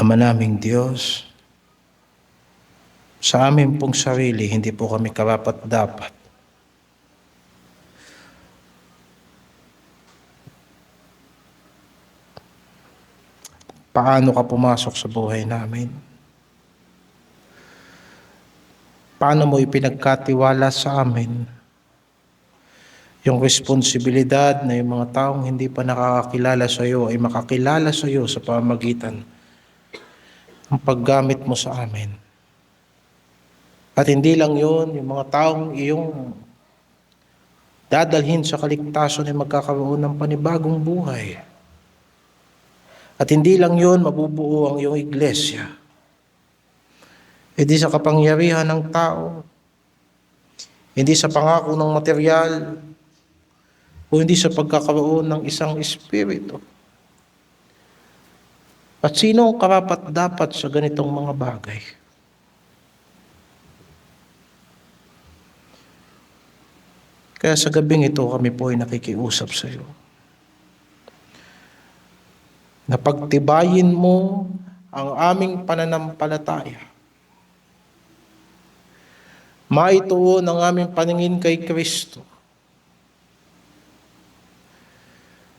Ama naming Diyos, sa amin pong sarili, hindi po kami karapat-dapat. Paano ka pumasok sa buhay namin? Paano mo ipinagkatiwala sa amin yung responsibilidad na yung mga taong hindi pa nakakakilala sa iyo ay makakilala sa iyo sa pamamagitan ng paggamit mo sa amin? At hindi lang yun, yung mga taong iyong dadalhin sa kaligtasan ay magkakaroon ng panibagong buhay. At hindi lang yun, mabubuo ang iyong iglesia. Hindi sa kapangyarihan ng tao, hindi sa pangako ng material, o hindi sa pagkakaroon ng isang espiritu. At sino ang karapat-dapat sa ganitong mga bagay? Kaya sa gabing ito, kami po ay nakikiusap sa iyo. Na pagtibayin mo ang aming pananampalataya. Maituon ang aming paningin kay Kristo.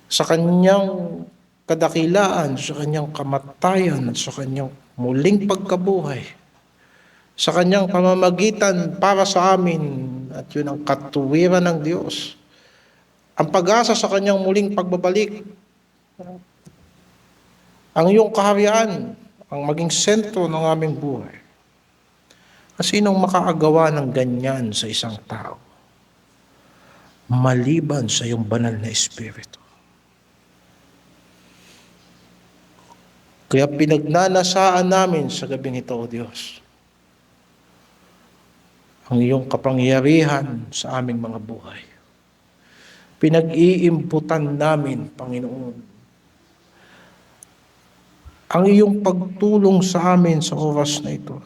Sa kanyang kadakilaan, sa kanyang kamatayan, at sa kanyang muling pagkabuhay. Sa kanyang pamamagitan para sa amin, at yun ang katuwiran ng Diyos. Ang pag-asa sa kanyang muling pagbabalik. Ang iyong kaharian, ang maging sentro ng aming buhay. Sinong makaagawa ng ganyan sa isang tao? Maliban sa iyong banal na Espiritu. Kaya pinagnanasaan namin sa gabing ito, O Diyos, ang iyong kapangyarihan sa aming mga buhay. Pinag-iimputan namin, Panginoon, ang iyong pagtulong sa amin sa oras na ito.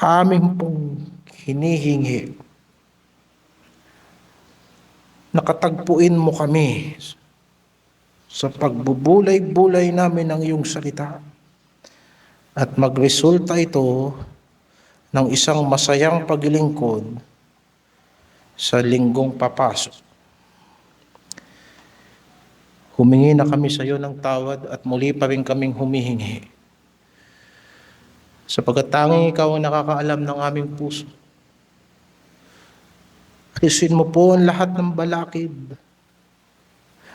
Amin pong hinihingi. Nakatagpuin mo kami sa pagbubulay-bulay namin ng iyong salita. At magresulta ito ng isang masayang paglilingkod sa linggong papasok. Humingi na kami sa iyo ng tawad at muli pa rin kaming humihingi. Sapagkat tanging ikaw ang nakakaalam ng aming puso. Alisin mo po ang lahat ng balakid,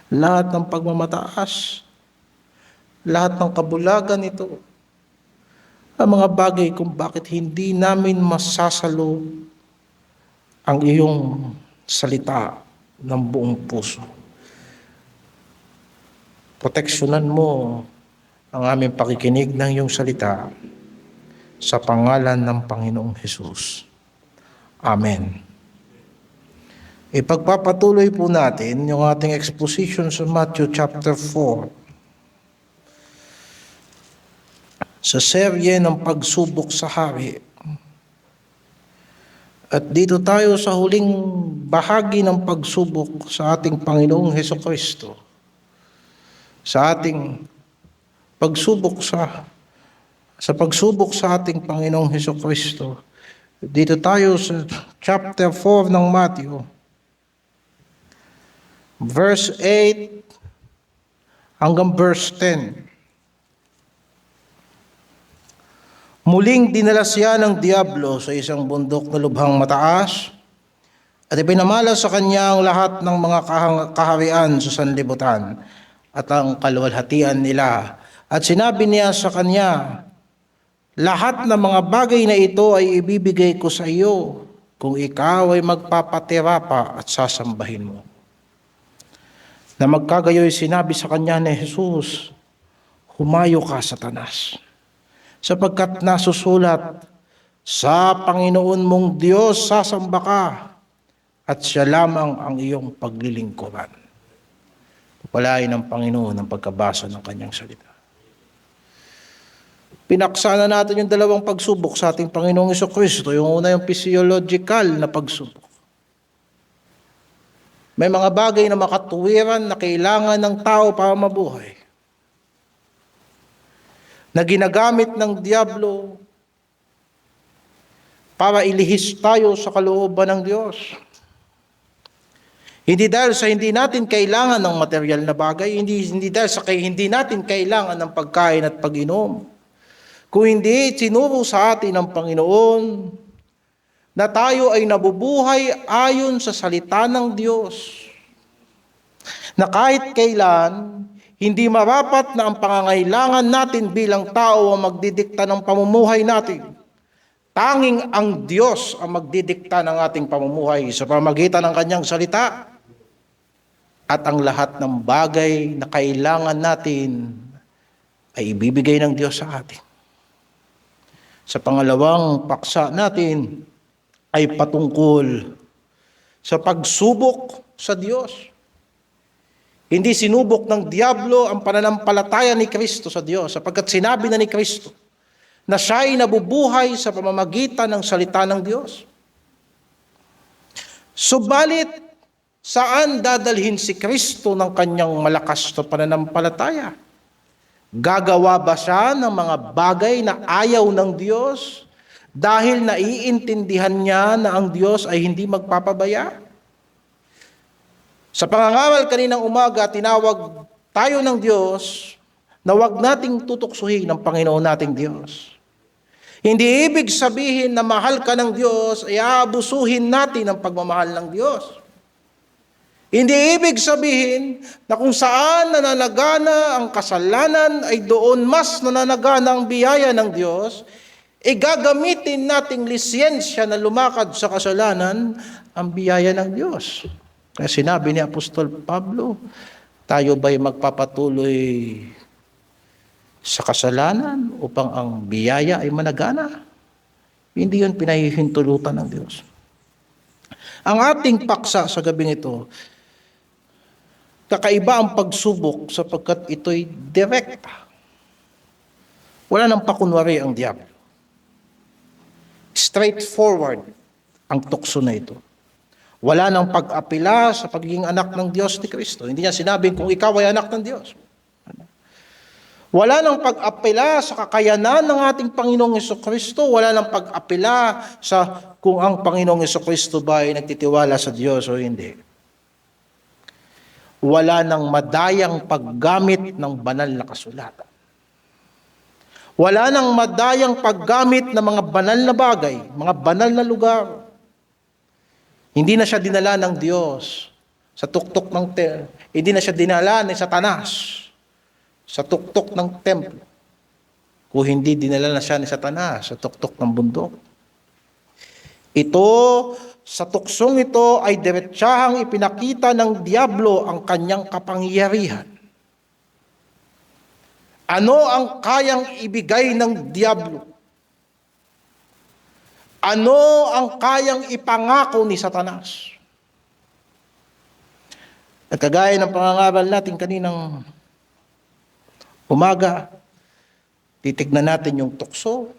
lahat ng pagmamataas, lahat ng kabulagan nito, ang mga bagay kung bakit hindi namin masasalo ang iyong salita ng buong puso. Proteksyonan mo ang aming pakikinig ng iyong salita sa pangalan ng Panginoong Hesus. Amen. Ipagpapatuloy po natin yung ating exposition sa Matthew chapter 4. Sa serye ng pagsubok sa hari. At dito tayo sa huling bahagi ng pagsubok sa ating Panginoong Hesukristo. Sa ating pagsubok sa pagsubok sa ating Panginoong Hesukristo. Dito tayo sa chapter 4 ng Matthew. Verse 8 hanggang verse 10. Muling dinala siya ng diablo sa isang bundok na lubhang mataas at ipinamala sa kanya ang lahat ng mga kaharian sa sanlibutan at ang kaluwalhatian nila. At sinabi niya sa kanya, lahat ng mga bagay na ito ay ibibigay ko sa iyo kung ikaw ay magpapatira pa at sasambahin mo. Na magkagayoy sinabi sa kanya ni Jesus, humayo ka, Satanas. Sapagkat nasusulat, sa Panginoon mong Diyos sasamba ka at siya lamang ang iyong paglilingkuran. Pagpalain ng Panginoon ang pagkabasa ng kanyang salita. Pinaksana natin yung dalawang pagsubok sa ating Panginoong Hesukristo. Yung una yung physiological na pagsubok. May mga bagay na makatuwiran na kailangan ng tao para mabuhay. na ginagamit ng diablo para ilihis tayo sa kalooban ng Diyos. Hindi dahil sa hindi natin kailangan ng material na bagay, hindi dahil sa hindi natin kailangan ng pagkain at pag-inom. Kung hindi, sinuro sa atin ng Panginoon na tayo ay nabubuhay ayon sa salita ng Diyos. Na kahit kailan, hindi marapat na ang pangangailangan natin bilang tao ang magdidikta ng pamumuhay natin. Tanging ang Diyos ang magdidikta ng ating pamumuhay sa pamamagitan ng kanyang salita. At ang lahat ng bagay na kailangan natin ay ibibigay ng Diyos sa atin. Sa pangalawang paksa natin ay patungkol sa pagsubok sa Diyos. Hindi sinubok ng diablo ang pananampalataya ni Kristo sa Diyos sapagkat sinabi na ni Kristo na siya ay nabubuhay sa pamamagitan ng salita ng Diyos. Subalit, saan dadalhin si Kristo ng kanyang malakas na pananampalataya? Gagawa ba siya ng mga bagay na ayaw ng Diyos dahil naiintindihan niya na ang Diyos ay hindi magpapabaya? Sa pangangaral kaninang umaga, tinawag tayo ng Diyos na huwag nating tutuksuhin ng Panginoon nating Diyos. Hindi ibig sabihin na mahal ka ng Diyos ay aabusuhin natin ang pagmamahal ng Diyos. Hindi ibig sabihin na kung saan nananagana ang kasalanan ay doon mas nananagana ang biyaya ng Diyos, gagamitin nating lisensya na lumakad sa kasalanan ang biyaya ng Diyos. Kaya sinabi ni Apostol Pablo, tayo ba'y magpapatuloy sa kasalanan upang ang biyaya ay managana? Hindi yun pinahihintulutan ng Diyos. Ang ating paksa sa gabing ito, kakaiba ang pagsubok sapagkat ito'y direkta. Wala nang pakunwari ang diablo. Straightforward ang tukso na ito. Wala nang pag-apila sa pagiging anak ng Diyos ni Kristo. Hindi niya sinabing kung ikaw ay anak ng Diyos. Wala nang pag-apila sa kakayanan ng ating Panginoong Jesucristo. Wala nang pag-apila sa kung ang Panginoong Jesucristo ba ay nagtitiwala sa Diyos o hindi. Wala nang madayang paggamit ng banal na kasulatan. Wala nang madayang paggamit ng mga banal na bagay, mga banal na lugar. Hindi na siya dinala ng Diyos sa tuktok ng hindi na siya dinala ni Satanas sa tuktok ng templo. Kung hindi dinala na siya ni Satanas sa tuktok ng bundok. Ito, sa tuksong ito ay diretsahang ipinakita ng diablo ang kanyang kapangyarihan. Ano ang kayang ibigay ng diablo? Ano ang kayang ipangako ni Satanas? At kagaya ng pangangaral natin kaninang umaga, titignan natin yung tukso,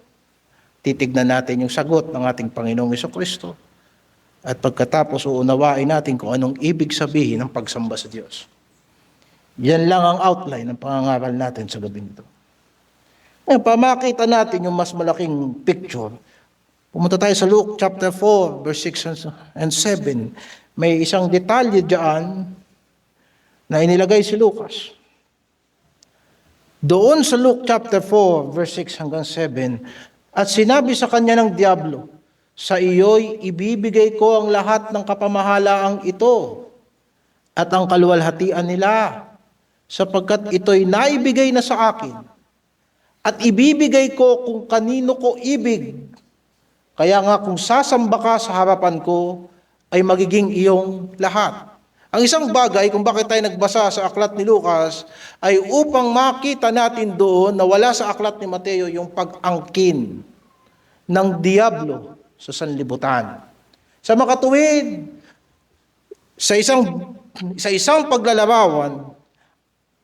titignan natin yung sagot ng ating Panginoong Jesucristo. At pagkatapos uunawain natin kung anong ibig sabihin ng pagsamba sa Diyos. Yan lang ang outline ng pangangaral natin sa gabi nito. Ngayon, pamakita natin yung mas malaking picture. Pumunta tayo sa Luke chapter 4, verse 6 and 7. May isang detalye dyan na inilagay si Lucas. Doon sa Luke chapter 4, verse 6 hanggang 7, at sinabi sa kanya ng diablo, sa iyo'y ibibigay ko ang lahat ng kapamahalaang ito at ang kaluwalhatian nila, sapagkat ito'y naibigay na sa akin at ibibigay ko kung kanino ko ibig. Kaya nga kung sasamba ka sa harapan ko, ay magiging iyong lahat. Ang isang bagay kung bakit tayo nagbasa sa aklat ni Lucas ay upang makita natin doon na wala sa aklat ni Mateo yung pag-angkin ng diablo sa sanlibutan. Sa makatuwid, sa isang paglalarawan,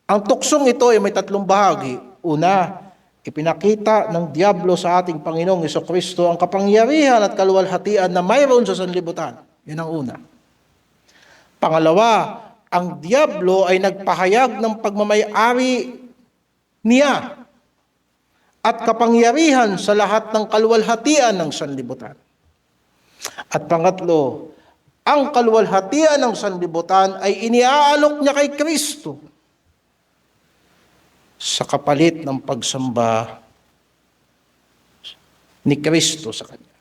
ang tuksong ito ay may tatlong bahagi. Una, ipinakita ng diablo sa ating Panginoong Jesucristo ang kapangyarihan at kaluwalhatian na mayroon sa sanlibutan. Yan ang una. Pangalawa, ang diablo ay nagpahayag ng pagmamay-ari niya. at kapangyarihan sa lahat ng kaluwalhatian ng sanlibutan. At pangatlo, ang kaluwalhatian ng sanlibutan ay iniaalok niya kay Kristo sa kapalit ng pagsamba ni Kristo sa Kanya.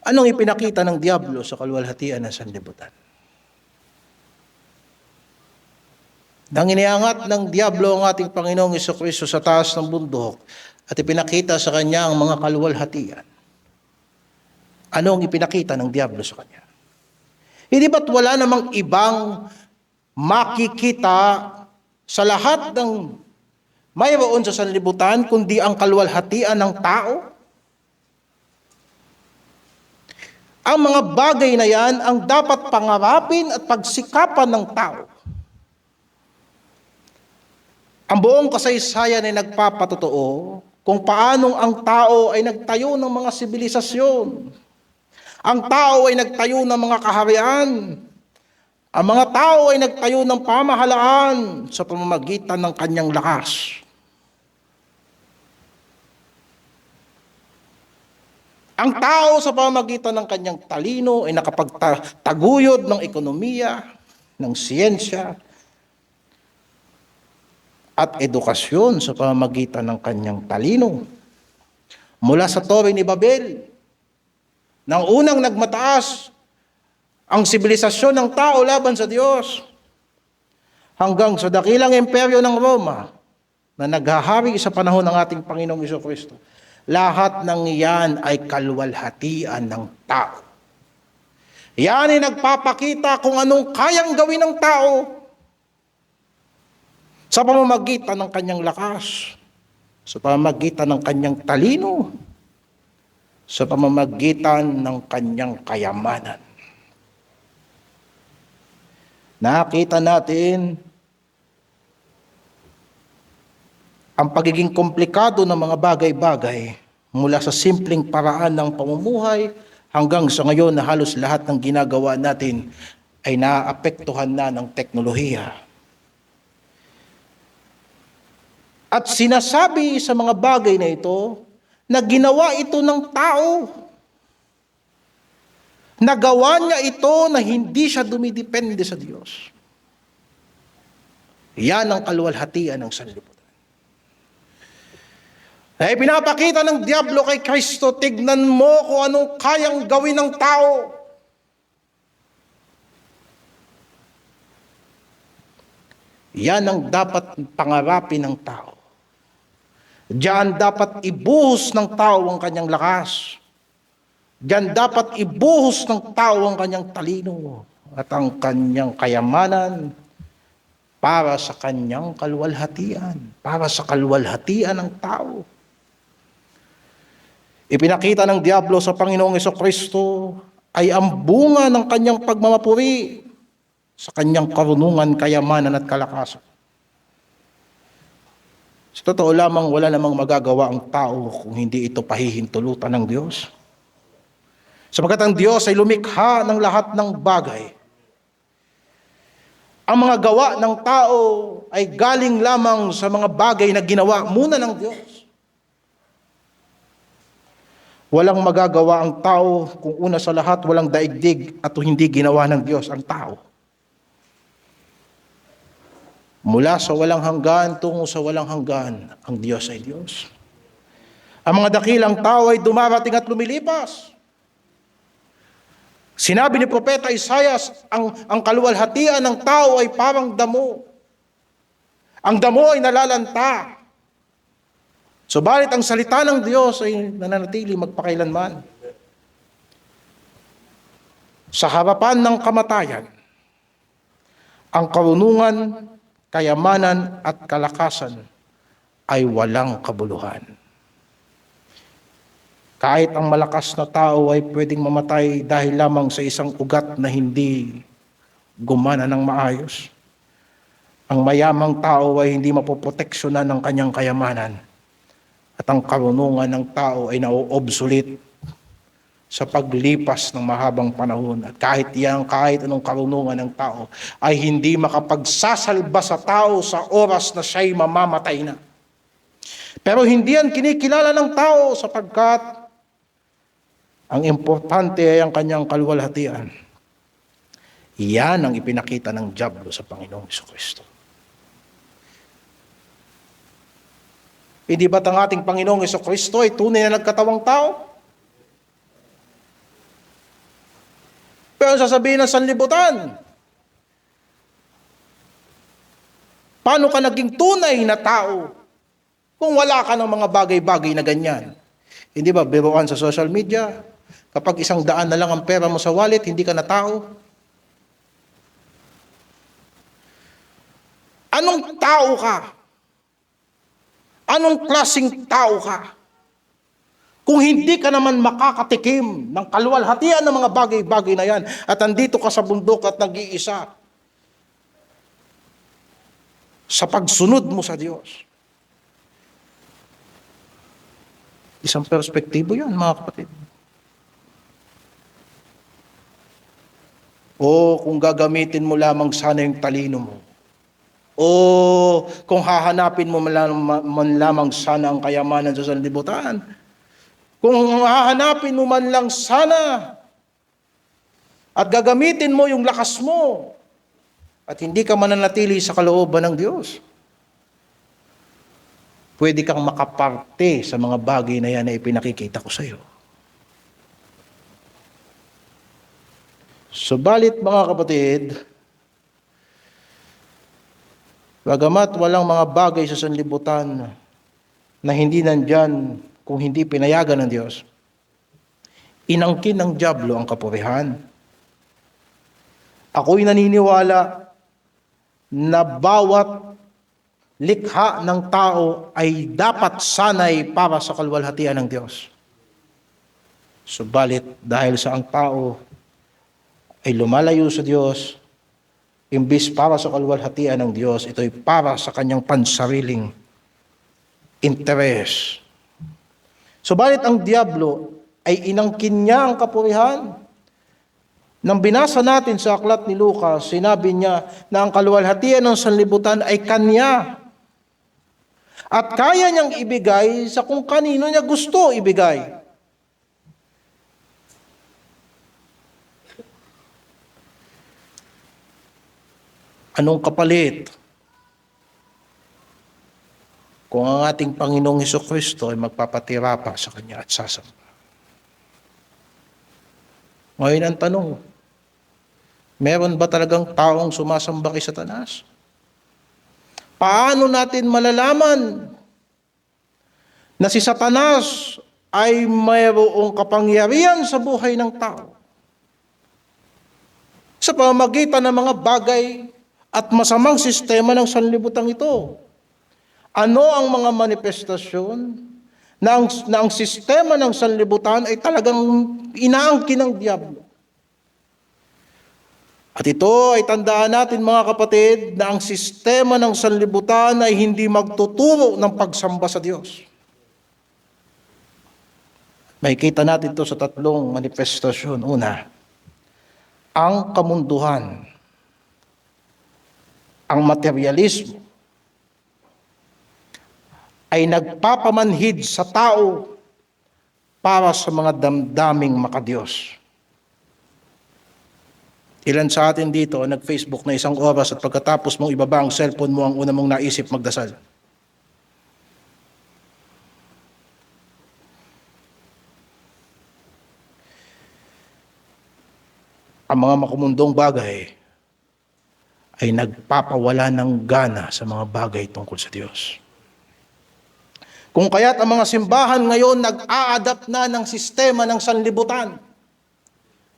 Anong ipinakita ng Diablo sa kaluwalhatian ng sanlibutan? Nang iniangat ng Diablo ang ating Panginoong Jesucristo sa taas ng bundok at ipinakita sa Kanya ang mga kaluwalhatian, anong ipinakita ng Diablo sa Kanya? Hindi ba't wala namang ibang makikita sa lahat ng mayroon sa sanlibutan kundi ang kaluwalhatian ng tao? Ang mga bagay na yan ang dapat pangarapin at pagsikapan ng tao. Ang buong kasaysayan ay nagpapatotoo kung paanong ang tao ay nagtayo ng mga sibilisasyon. Ang tao ay nagtayo ng mga kaharian. Ang mga tao ay nagtayo ng pamahalaan sa pamamagitan ng kanyang lakas. Ang tao sa pamamagitan ng kanyang talino ay nakapagtaguyod ng ekonomiya, ng siyensya, at edukasyon sa pamamagitan ng kanyang talino. Mula sa Torre ni Babel, nang unang nagmataas ang sibilisasyon ng tao laban sa Diyos, hanggang sa dakilang imperyo ng Roma na naghahari sa panahon ng ating Panginoong Jesucristo. Lahat ng iyan ay kaluwalhatian ng tao. Yan ay nagpapakita kung anong kayang gawin ng tao sa pamamagitan ng kanyang lakas, sa pamamagitan ng kanyang talino, sa pamamagitan ng kanyang kayamanan. Nakita natin ang pagiging komplikado ng mga bagay-bagay mula sa simpleng paraan ng pamumuhay hanggang sa ngayon na halos lahat ng ginagawa natin ay naapektuhan na ng teknolohiya. At sinasabi sa mga bagay na ito na ginawa ito ng tao. Nagawa niya ito na hindi siya dumidepende sa Diyos. Yan ang kaluwalhatian ng sanlibutan. Ay pinapakita ng Diablo kay Kristo, tignan mo kung anong kayang gawin ng tao. Yan ang dapat pangarapin ng tao. Diyan dapat ibuhos ng tao ang kanyang lakas. Diyan dapat ibuhos ng tao ang kanyang talino at ang kanyang kayamanan para sa kanyang kaluwalhatian, para sa kaluwalhatian ng tao. Ipinakita ng Diablo sa Panginoong Jesucristo ay ang bunga ng kanyang pagmamapuri sa kanyang karunungan, kayamanan at kalakasan. Sa totoo lamang, wala namang magagawa ang tao kung hindi ito pahihintulutan ng Diyos. Sapagkat ang Diyos ay lumikha ng lahat ng bagay. Ang mga gawa ng tao ay galing lamang sa mga bagay na ginawa muna ng Diyos. Walang magagawa ang tao kung una sa lahat walang daigdig at hindi ginawa ng Diyos ang tao. Mula sa walang hanggan tungo sa walang hanggan, ang Diyos ay Diyos. Ang mga dakilang tao ay dumarating at lumilipas. Sinabi ni Propeta Isaias, ang kaluwalhatian ng tao ay parang damo. Ang damo ay nalalanta. Subalit ang salita ng Diyos ay nananatili magpakailanman. Sa harapan ng kamatayan, ang karunungan, kayamanan at kalakasan ay walang kabuluhan. Kahit ang malakas na tao ay pwedeng mamatay dahil lamang sa isang ugat na hindi gumana ng maayos. Ang mayamang tao ay hindi mapoproteksyonan ng kanyang kayamanan. At ang karunungan ng tao ay na-obsolete sa paglipas ng mahabang panahon. At kahit anong karunungan ng tao ay hindi makapagsasalba sa tao sa oras na siya'y mamamatay na. Pero hindi yan kinikilala ng tao sapagkat ang importante ay ang kanyang kaluwalhatian. Iyan ang ipinakita ng dyablo sa Panginoong Jesucristo. Hindi ba't ang ating Panginoong Jesucristo ay tunay na nagkatawang tao? Pero sasabihin ng sanlibutan, paano ka naging tunay na tao kung wala ka ng mga bagay-bagay na ganyan? Hindi ba biruan sa social media? Kapag 100 na lang ang pera mo sa wallet, hindi ka na tao? Anong tao ka? Anong klaseng tao ka? Kung hindi ka naman makakatikim ng kaluwalhatian ng mga bagay-bagay na yan at andito ka sa bundok at nag-iisa sa pagsunod mo sa Diyos. Isang perspektibo yan, mga kapatid. O kung gagamitin mo lamang sana yung talino mo. O kung hahanapin mo man lamang sana ang kayamanan sa sanlibutan. Kung hahanapin mo man lang sana at gagamitin mo yung lakas mo at hindi ka mananatili sa kalooban ng Diyos, pwede kang makaparte sa mga bagay na yan na ipinakikita ko sa iyo. Subalit mga kapatid, bagamat walang mga bagay sa sanlibutan na hindi nandyan kung hindi pinayagan ng Diyos, inangkin ng dyablo ang kapurihan. Ako'y naniniwala na bawat likha ng tao ay dapat sanay para sa kaluwalhatian ng Diyos. Subalit dahil sa ang tao ay lumalayo sa Diyos, imbis para sa kaluwalhatian ng Diyos, ito'y para sa kanyang pansariling interes. Subalit ang dyablo ay inangkin niya ang kapurihan. Nang binasa natin sa aklat ni Lucas, sinabi niya na ang kaluwalhatian ng sanlibutan ay kanya. At kaya niyang ibigay sa kung kanino niya gusto ibigay. Anong kapalit? Kung ang ating Panginoong Hesukristo ay magpapatira pa sa Kanya at sasamba. Ngayon ang tanong, meron ba talagang taong sumasamba kay Satanas? Paano natin malalaman na si Satanas ay mayroong kapangyarihan sa buhay ng tao? Sa pamamagitan ng mga bagay at masamang sistema ng sanlibutan ito. Ano ang mga manifestasyon na ang sistema ng sanlibutan ay talagang inaangkin ng diablo? At ito ay tandaan natin mga kapatid na ang sistema ng sanlibutan ay hindi magtuturo ng pagsamba sa Diyos. Makikita natin ito sa 3 manifestasyon. Una, ang kamunduhan, ang materialismo, ay nagpapamanhid sa tao para sa mga damdaming makadiyos. Ilan sa atin dito nag-Facebook na 1 oras at pagkatapos mong ibaba ang cellphone mo, ang una mong naisip magdasal. Ang mga makumundong bagay ay nagpapawala ng gana sa mga bagay tungkol sa Diyos. Kung kaya't ang mga simbahan ngayon nag-a-adapt na ng sistema ng sanlibutan.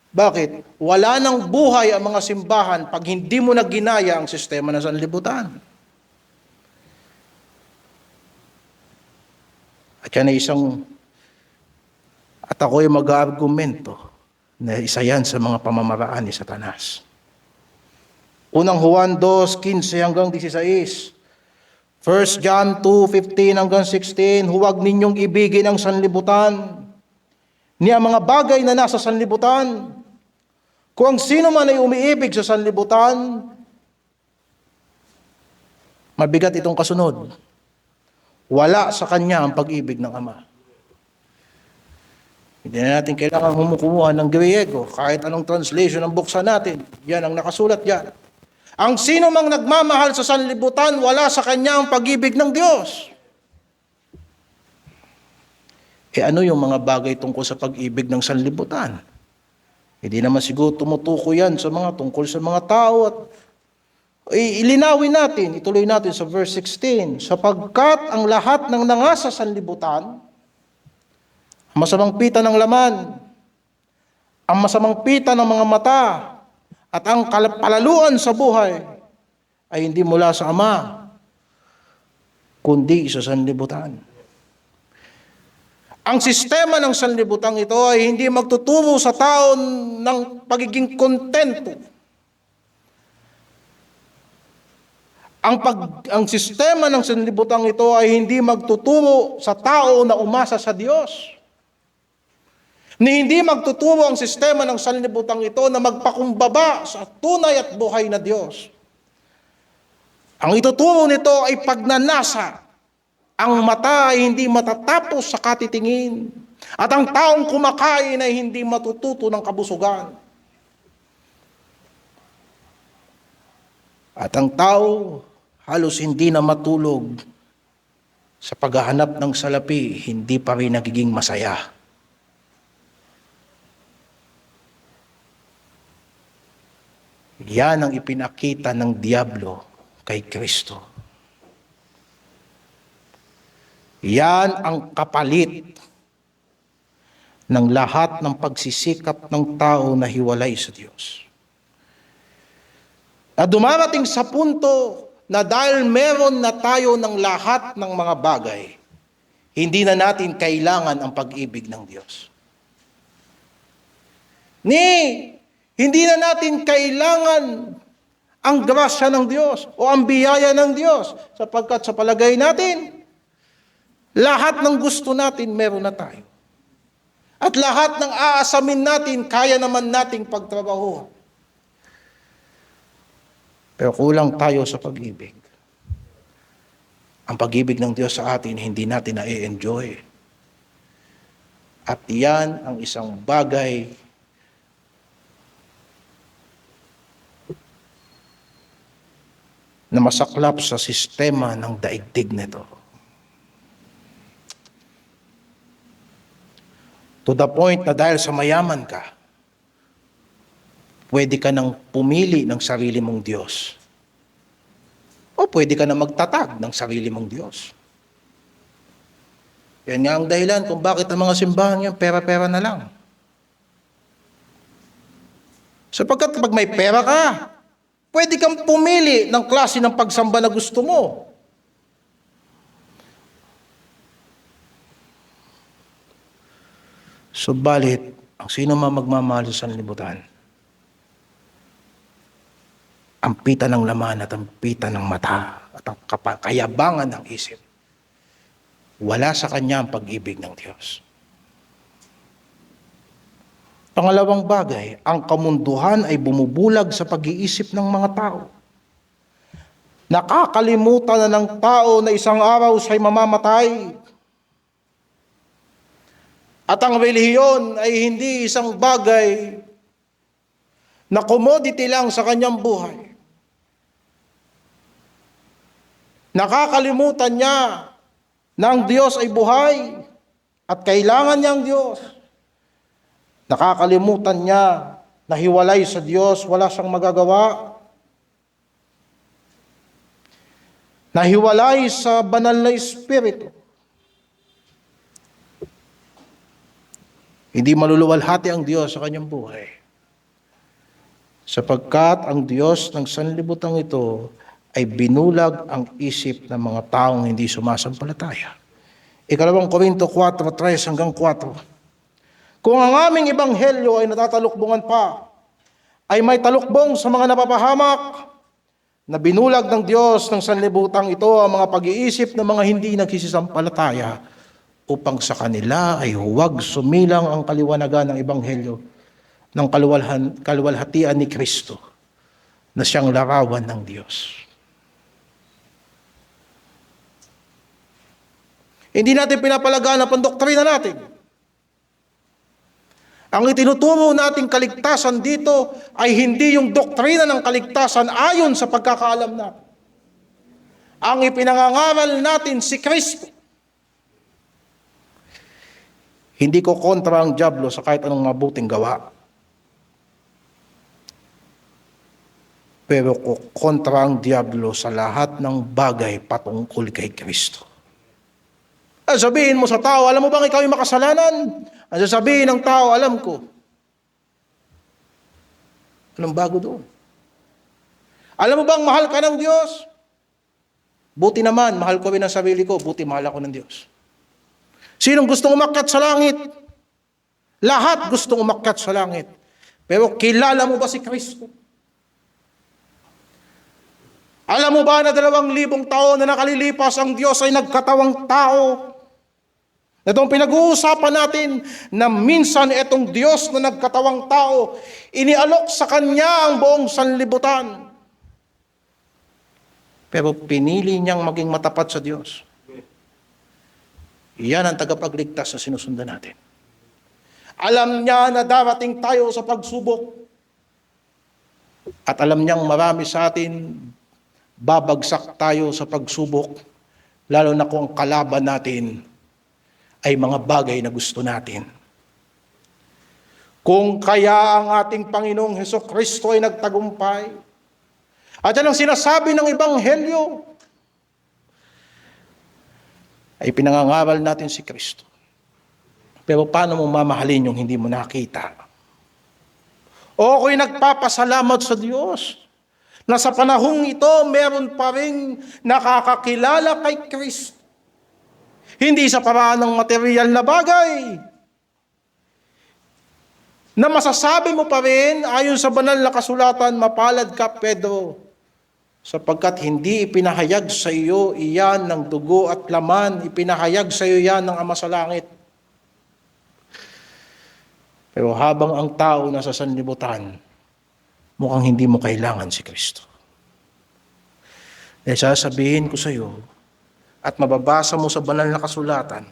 Bakit? Wala nang buhay ang mga simbahan pag hindi mo na ginaya ang sistema ng sanlibutan. At yan ay at ako'y mag-argumento na isa yan sa mga pamamaraan ni Satanas. Unang Juan 2:15 hanggang 16. 1 John 2:15 hanggang 16, huwag ninyong ibigin ang sanlibutan, ni ang mga bagay na nasa sanlibutan. Kung ang sino man ay umiibig sa sanlibutan, mabigat itong kasunod. wala sa Kanya ang pag-ibig ng Ama. Hindi na natin kailangan humukuha ng Griego, kahit anong translation ang buksan natin. Yan ang nakasulat yan. Ang sino mang nagmamahal sa sanlibutan, wala sa kanya ang pag-ibig ng Diyos. Ano yung mga bagay tungkol sa pag-ibig ng sanlibutan? Hindi naman siguro tumutukoy yan sa mga tungkol sa mga tao at ilinawin natin, ituloy natin sa verse 16, sapagkat ang lahat ng nangasa sa sanlibutan, masamang pita ng laman, ang masamang pita ng mga mata, at ang palaluan sa buhay ay hindi mula sa Ama, kundi sa sanlibutan. Ang sistema ng sanlibutan ito ay hindi magtuturo sa tao ng pagiging kontento. Ang sistema ng sanlibutan ito ay hindi magtuturo sa tao na umasa sa Diyos. Ni hindi magtuturo ang sistema ng sanlibutan ito na magpakumbaba sa tunay at buhay na Diyos. Ang ituturo nito ay pagnanasa. Ang mata ay hindi matatapos sa katitingin. At ang taong kumakain ay hindi matututo ng kabusugan. At ang tao halos hindi na matulog sa paghahanap ng salapi, hindi pa rin nagiging masaya. Yan ang ipinakita ng diablo kay Kristo. Yan ang kapalit ng lahat ng pagsisikap ng tao na hiwalay sa Diyos. At dumarating sa punto na dahil meron na tayo ng lahat ng mga bagay, hindi na natin kailangan ang pag-ibig ng Diyos. Hindi na natin kailangan ang grasya ng Diyos o ang biyaya ng Diyos sapagkat sa palagay natin, lahat ng gusto natin meron na tayo. At lahat ng aasamin natin, kaya naman nating pagtrabaho. Pero kulang tayo sa pag-ibig. Ang pag-ibig ng Diyos sa atin, hindi natin na-enjoy. At yan ang isang bagay na masaklap sa sistema ng daigdig nito. To the point na dahil sa mayaman ka, pwede ka nang pumili ng sarili mong Diyos. O pwede ka nang magtatag ng sarili mong Diyos. Yan nga ang dahilan kung bakit ang mga simbahan yan, pera-pera na lang. Sapagkat kapag may pera ka, pwede kang pumili ng klase ng pagsamba na gusto mo. Subalit, ang sino man magmamahal sa sanlibutan, ang pita ng laman at ang pita ng mata at ang kayabangan ng isip, wala sa kanya ang pag-ibig ng Diyos. Pangalawang bagay, ang kamunduhan ay bumubulag sa pag-iisip ng mga tao. Nakakalimutan na ng tao na isang araw siya'y mamamatay. At ang relihiyon ay hindi isang bagay na commodity lang sa kanyang buhay. Nakakalimutan niya na ang Diyos ay buhay at kailangan niya ang Diyos. Nakakalimutan niya na hiwalay sa Diyos, wala siyang magagawa. Nahiwalay sa banal na Espiritu. Hindi maluluwalhati ang Diyos sa kanyang buhay. Sapagkat ang Diyos ng sanlibutan ito ay binulag ang isip ng mga taong hindi sumasampalataya. 2 Korinto 4:3-4. Kung ang aming ebanghelyo ay natatalukbungan pa, ay may talukbong sa mga napapahamak na binulag ng Diyos ng sanlibutan ito ang mga pag-iisip ng mga hindi nagsisisampalataya upang sa kanila ay huwag sumilang ang kaliwanagan ng ebanghelyo ng kaluwalhatian ni Kristo na siyang larawan ng Diyos. Hindi natin pinapalaganap ang doktrina natin. Ang itinuturo nating kaligtasan dito ay hindi yung doktrina ng kaligtasan ayon sa pagkakaalam natin. Ang ipinangangaral natin si Kristo. Hindi ko kontra ang dyablo sa kahit anong mabuting gawa. Pero ko kontra ang dyablo sa lahat ng bagay patungkol kay Kristo. Sabihin mo sa tao, alam mo bang ikaw yung makasalanan? Ang sasabihin ng tao, alam ko. Anong bago doon? Alam mo bang mahal ka ng Diyos? Buti naman, mahal ko rin ang sarili ko, buti mahal ako ng Diyos. Sinong gustong umakyat sa langit? Lahat gustong umakyat sa langit. Pero kilala mo ba si Kristo? Alam mo ba na 2,000 taon na nakalilipas ang Diyos ay nagkatawang tao? Itong pinag-uusapan natin na minsan itong Diyos na nagkatawang tao, inialok sa Kanya ang buong sanlibutan. Pero pinili niyang maging matapat sa Diyos. Iyan ang tagapagligtas na sinusundan natin. Alam niya na darating tayo sa pagsubok. At alam niyang marami sa atin, babagsak tayo sa pagsubok, lalo na kung ang kalaban natin ay mga bagay na gusto natin. Kung kaya ang ating Panginoong Hesukristo ay nagtagumpay, at yan ang sinasabi ng Ebanghelyo, ay pinangangaral natin si Kristo. Pero paano mo mamahalin yung hindi mo nakita? O ako'y nagpapasalamat sa Diyos na sa panahong ito, meron pa rin nakakakilala kay Kristo. Hindi sa paraan ng material na bagay. Na masasabi mo pa rin, ayon sa banal na kasulatan, mapalad ka, Pedro, sapagkat hindi ipinahayag sa iyo iyan ng dugo at laman, ipinahayag sa iyo yan ng Ama sa langit. Pero habang ang tao nasa sanlibutan, mukhang hindi mo kailangan si Kristo. Dahil sasabihin ko sa iyo, at mababasa mo sa banal na kasulatan,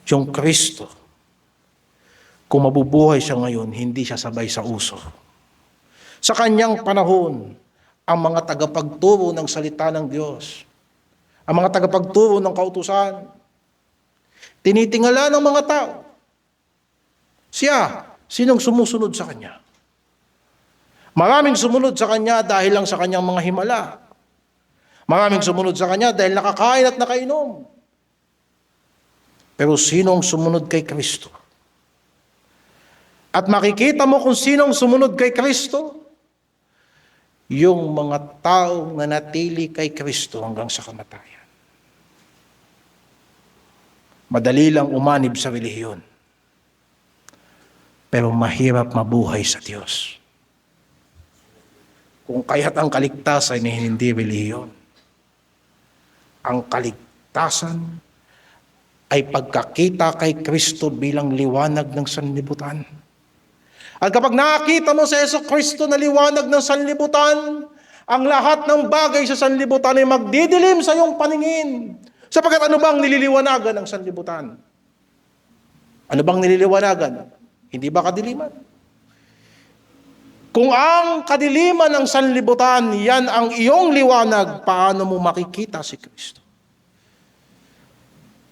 yung Kristo, kung mabubuhay siya ngayon, hindi siya sabay sa uso. Sa kanyang panahon, ang mga tagapagturo ng salita ng Diyos, ang mga tagapagturo ng kautusan, tinitingala ng mga tao. Siya, sinong sumusunod sa kanya? Maraming sumunod sa kanya dahil lang sa kanyang mga himala. Maraming sumunod sa kanya dahil nakakain at nakainom. Pero sinong sumunod kay Kristo? At makikita mo kung sinong sumunod kay Kristo? Yung mga taong nanatili kay Kristo hanggang sa kamatayan. Madali lang umanib sa relihiyon. Pero mahirap mabuhay sa Diyos. Kung kaya't ang kaligtasan ay hindi relihiyon. Ang kaligtasan ay pagkakita kay Kristo bilang liwanag ng sanlibutan. At kapag nakakita mo sa Jesucristo na liwanag ng sanlibutan, ang lahat ng bagay sa sanlibutan ay magdidilim sa iyong paningin. Sapagkat ano bang nililiwanagan ng sanlibutan? Ano bang nililiwanagan? Hindi ba kadiliman? Kung ang kadiliman ng sanlibutan, yan ang iyong liwanag, paano mo makikita si Kristo?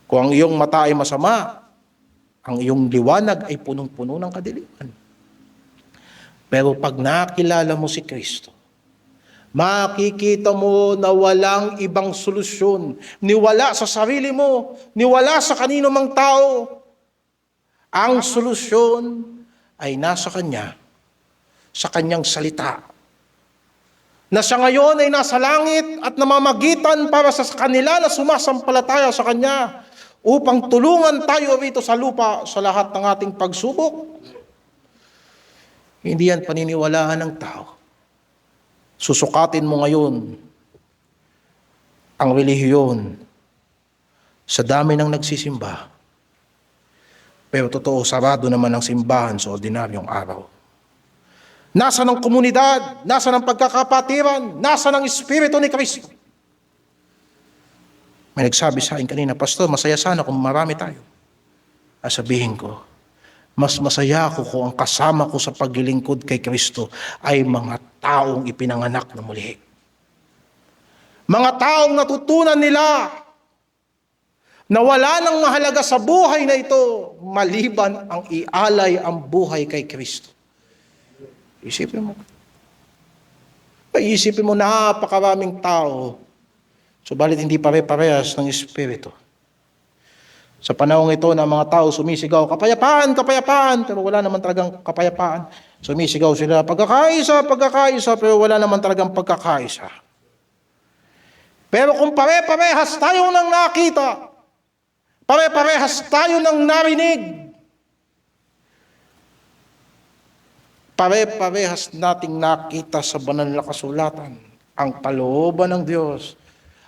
Kung ang iyong mata ay masama, ang iyong liwanag ay punong-puno ng kadiliman. Pero pag nakilala mo si Kristo, makikita mo na walang ibang solusyon, niwala sa sarili mo, niwala sa kanino mang tao. Ang solusyon ay nasa Kanya, sa Kanyang salita. Na siya ngayon ay nasa langit at namamagitan para sa kanila na sumasampalataya sa Kanya upang tulungan tayo rito sa lupa sa lahat ng ating pagsubok. Hindi yan paniniwalaan ng tao. Susukatin mo ngayon ang relihiyon sa dami ng nagsisimba. Pero totoo, sarado naman ang simbahan sa ordinaryong araw. Nasa ng komunidad, nasa ng pagkakapatiran, nasa ng Espiritu ni Kristo. May nagsabi sa akin kanina, Pastor, masaya sana kung marami tayo. Sabihin ko, mas masaya ako kung ang kasama ko sa paglilingkod kay Kristo ay mga taong ipinanganak na muli. Mga taong natutunan nila na wala nang mahalaga sa buhay na ito maliban ang ialay ang buhay kay Kristo. Isipin mo. Isipin mo, napakaraming tao, subalit hindi pare-parehas ng Espiritu. Sa panahon ito na mga tao sumisigaw, kapayapaan, kapayapaan, pero wala naman talagang kapayapaan. Sumisigaw sila, pagkakaisa, pagkakaisa, pero wala naman talagang pagkakaisa. Pero kung pare-parehas tayo ng nakita, pare-parehas tayo ng narinig, pare-parehas nating nakita sa banal na kasulatan ang kalooban ng Diyos,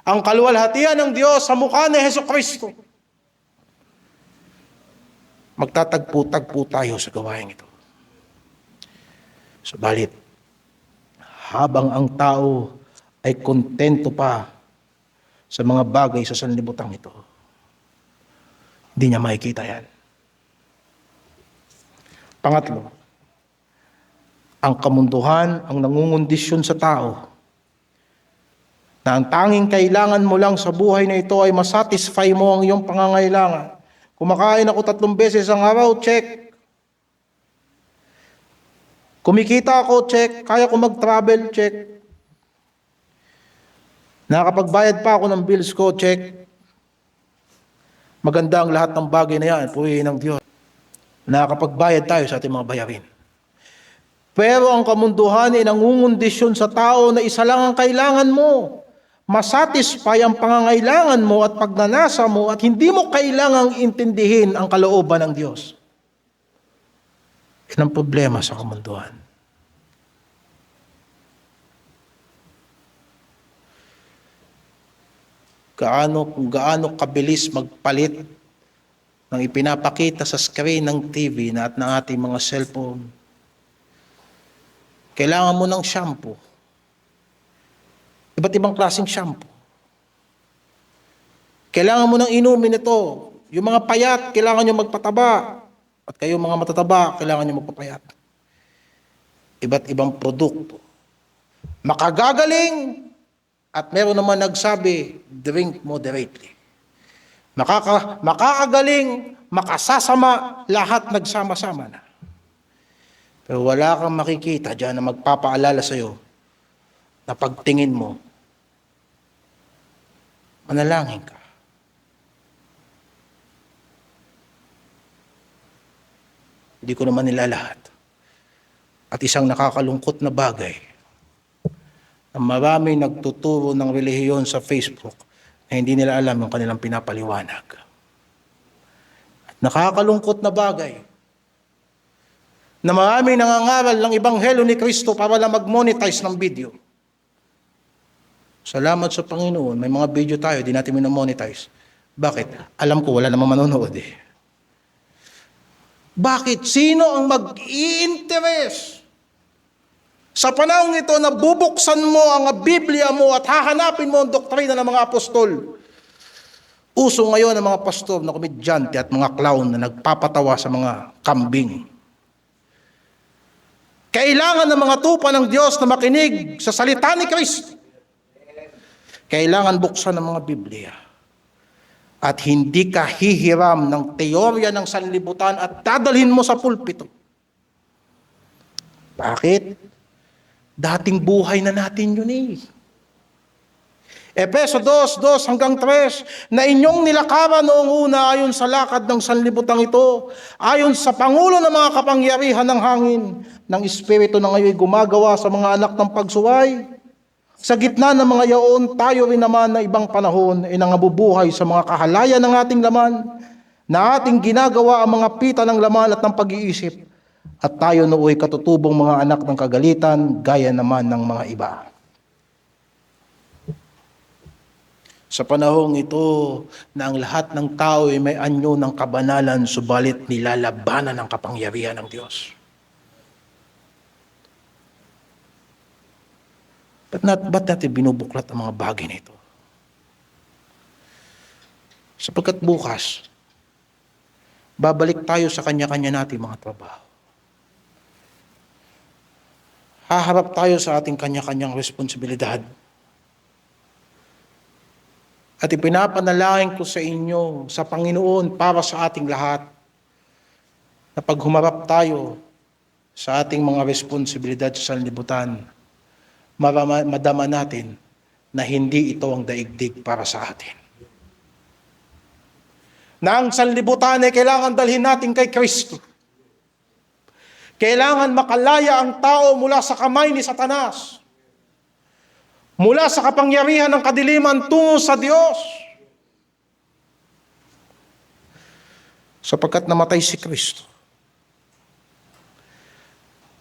ang kaluwalhatian ng Diyos sa mukha ni Hesukristo, magtatagpo-tagpo tayo sa gawain ito. Subalit, habang ang tao ay kontento pa sa mga bagay sa sanlibutan ito, hindi niya makikita yan. Pangatlo, ang kamunduhan ang nangungundisyon sa tao na ang tanging kailangan mo lang sa buhay na ito ay masatisfy mo ang iyong pangangailangan. Kumakain ako 3 beses ang araw, check. Kumikita ako, check. Kaya ko mag-travel, check. Nakakapagbayad pa ako ng bills ko, check. Maganda ang lahat ng bagay na yan, purihin ng Diyos. Nakakapagbayad tayo sa ating mga bayarin. Pero ang kamunduhan ay nangungundisyon sa tao na isa lang ang kailangan mo. Masatisfy ang pangangailangan mo at pagnanasa mo at hindi mo kailangang intindihin ang kalooban ng Diyos. Yan ang problema sa kamunduhan. Kung gaano kabilis magpalit ng ipinapakita sa screen ng TV at ng ating mga cellphone. Kailangan mo ng shampoo. Iba't ibang klaseng shampoo. Kailangan mo ng inumin ito. Yung mga payat, kailangan nyo magpataba. At kayo mga matataba, kailangan nyo magpapayat. Iba't ibang produkto. Makagagaling, at meron naman nagsabi, drink moderately. Makakagaling, makasasama, lahat nagsama-sama na. Pero wala kang makikita dyan na magpapaalala sa'yo na pagtingin mo, manalangin ka. Hindi ko naman nila lahat. At isang nakakalungkot na bagay na maraming nagtuturo ng relihiyon sa Facebook na hindi nila alam yung kanilang pinapaliwanag. At nakakalungkot na bagay na maraming nangangaral ng Ebanghelyo ni Kristo para lang mag-monetize ng video. Salamat sa Panginoon, may mga video tayo, di natin minamonetize. Bakit? Alam ko, wala namang manonood eh. Bakit? Sino ang mag-i-interest? Sa panahon ito na bubuksan mo ang Biblia mo at hahanapin mo ang doktrina ng mga apostol. Uso ngayon ang mga pastor na komedyante at mga clown na nagpapatawa sa mga kambing. Kailangan ng mga tupa ng Diyos na makinig sa salita ni Kristo. Kailangan buksan ang mga Biblia. At hindi ka hihiram ng teorya ng sanlibutan at dadalhin mo sa pulpito. Bakit? Dating buhay na natin yun eh. Efeso 2:2-3, na inyong nilakaran noong una ayon sa lakad ng sanlibutan ito, ayon sa pangulo ng mga kapangyarihan ng hangin, ng Espiritu na ngayon gumagawa sa mga anak ng pagsuway. Sa gitna ng mga yaon, tayo rin naman na ibang panahon ay nangabubuhay sa mga kahalayan ng ating laman, na ating ginagawa ang mga pita ng laman at ng pag-iisip. At tayo nooy katutubong mga anak ng kagalitan, gaya naman ng mga iba. Sa panahong ito na ang lahat ng tao ay may anyo ng kabanalan, subalit nilalabanan ng kapangyarihan ng Diyos. Ba't natin binubuklat ang mga bagay na ito? Sapagkat bukas, babalik tayo sa kanya-kanya nating mga trabaho. Haharap tayo sa ating kanya-kanyang responsibilidad. At ipinapanalangin ko sa inyo, sa Panginoon, para sa ating lahat, na pag humarap tayo sa ating mga responsibilidad sa sanlibutan, madama natin na hindi ito ang daigdig para sa atin. Na ang sanlibutan ay kailangan dalhin natin kay Kristo. Kailangan makalaya ang tao mula sa kamay ni Satanas, mula sa kapangyarihan ng kadiliman tungo sa Diyos. Sapagkat namatay si Kristo.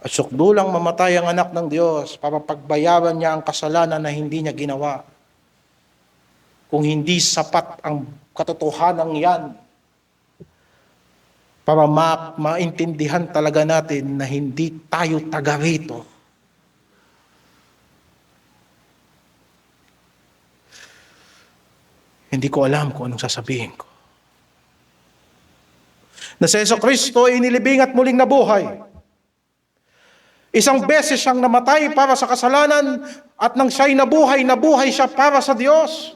At sukdulang mamatay ang anak ng Diyos para pagbayaran niya ang kasalanan na hindi niya ginawa. Kung hindi sapat ang katotohanan yan, para maintindihan talaga natin na hindi tayo taga rito. Hindi ko alam kung anong sasabihin ko. Na si Jesucristo ay inilibing at muling nabuhay. Isang beses siyang namatay para sa kasalanan at nang siya'y nabuhay siya para sa Diyos.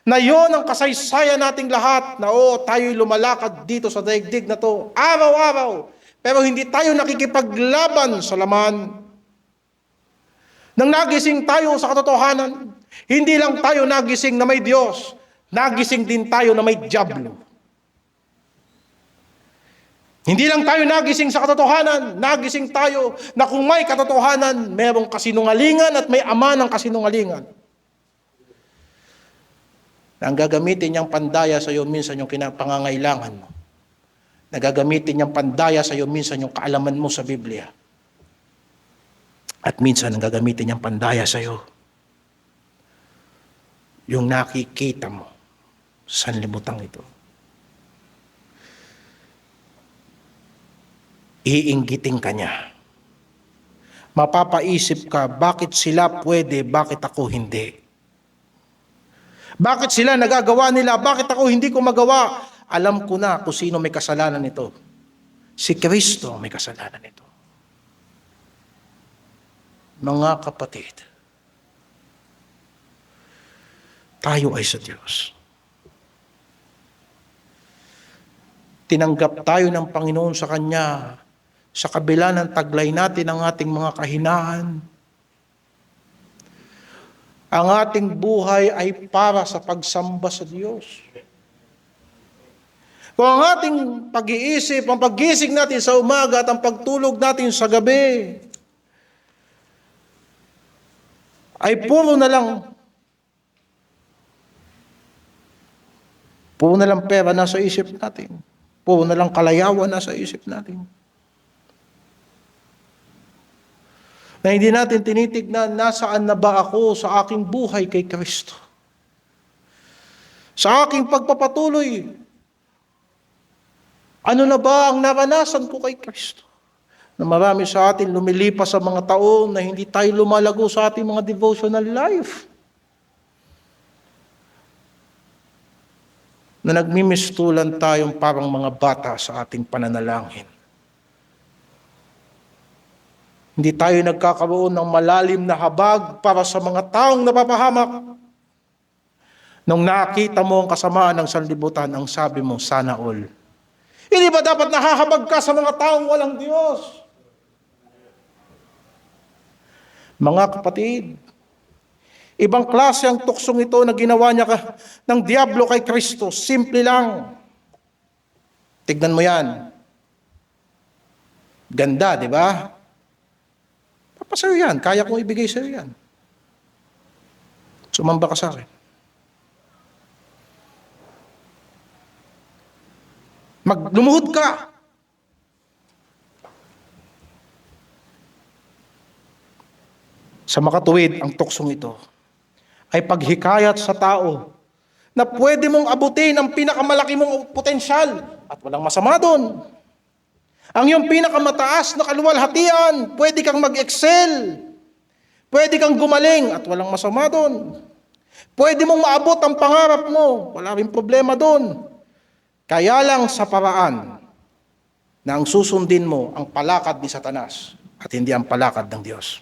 Na yon ang kasaysayan nating lahat na tayo'y lumalakad dito sa daigdig na to araw-araw. Pero hindi tayo nakikipaglaban sa laman. Nang nagising tayo sa katotohanan, hindi lang tayo nagising na may Diyos, nagising din tayo na may dyablo. Hindi lang tayo nagising sa katotohanan, nagising tayo na kung may katotohanan, merong kasinungalingan at may ama ng kasinungalingan. Na ang gagamitin niyang pandaya sa iyo minsan yung pangangailangan mo. Nagagamitin niyang pandaya sa iyo minsan yung kaalaman mo sa Biblia. At minsan ang gagamitin niyang pandaya sa iyo yung nakikita mo sa sanlibutan ito. Iinggitin ka niya. Mapapaisip ka, bakit sila pwede, bakit ako hindi? Bakit sila nagagawa nila? Bakit ako hindi ko magawa? Alam ko na kung sino may kasalanan nito. Si Kristo may kasalanan nito. Mga kapatid, tayo ay sa Diyos. Tinanggap tayo ng Panginoon sa Kanya sa kabila ng taglay natin ang ating mga kahinaan. Ang ating buhay ay para sa pagsamba sa Diyos. Kung ang ating pag-iisip, ang paggising natin sa umaga at ang pagtulog natin sa gabi ay puro na lang pera nasa isip natin. Puro na lang kalayawan nasa isip natin. Na hindi natin tinitignan nasaan na ba ako sa aking buhay kay Kristo. Sa aking pagpapatuloy, ano na ba ang naranasan ko kay Kristo? Na marami sa atin lumilipas sa mga taon na hindi tayo lumalago sa ating mga devotional life. Na nagmimistulan tayong parang mga bata sa ating pananalangin. Hindi tayo nagkakaroon ng malalim na habag para sa mga taong napapahamak. Nung nakita mo ang kasamaan ng sanlibutan, ang sabi mo, sana all. Hindi ba dapat nahahabag ka sa mga taong walang Diyos? Mga kapatid, ibang klase ang tuksong ito na ginawa niya ng Diablo kay Kristo. Simple lang. Tignan mo yan. Ganda, di ba? Papasayo yan. Kaya kong ibigay sa'yo yan. Sumamba ka sa akin. Lumuhod ka. Sa makatuwid, ang tuksong ito ay paghikayat sa tao na pwede mong abutin ang pinakamalaki mong potensyal at walang masama doon. Ang iyong pinakamataas na kaluwalhatian, pwede kang mag-excel, pwede kang gumaling at walang masama doon. Pwede mong maabot ang pangarap mo. Wala rin problema doon. Kaya lang sa paraan na ang susundin mo ang palakad ni Satanas at hindi ang palakad ng Diyos.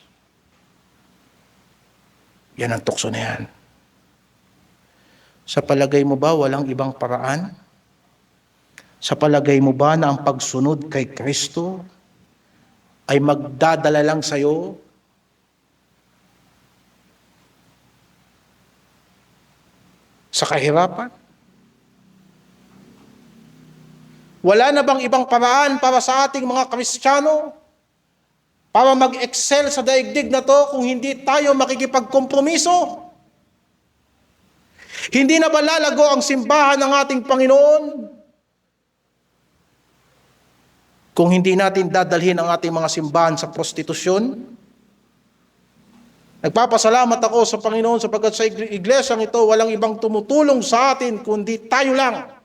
Yan ang tukso na yan. Sa palagay mo ba walang ibang paraan? Sa palagay mo ba na ang pagsunod kay Kristo ay magdadala lang sa iyo sa kahirapan? Wala na bang ibang paraan para sa ating mga Kristiyano para mag-excel sa daigdig na to kung hindi tayo makikipagkompromiso? Hindi na ba lalago ang simbahan ng ating Panginoon kung hindi natin dadalhin ang ating mga simbahan sa prostitusyon? Nagpapasalamat ako sa Panginoon sapagkat sa iglesyang ito walang ibang tumutulong sa atin kundi tayo lang.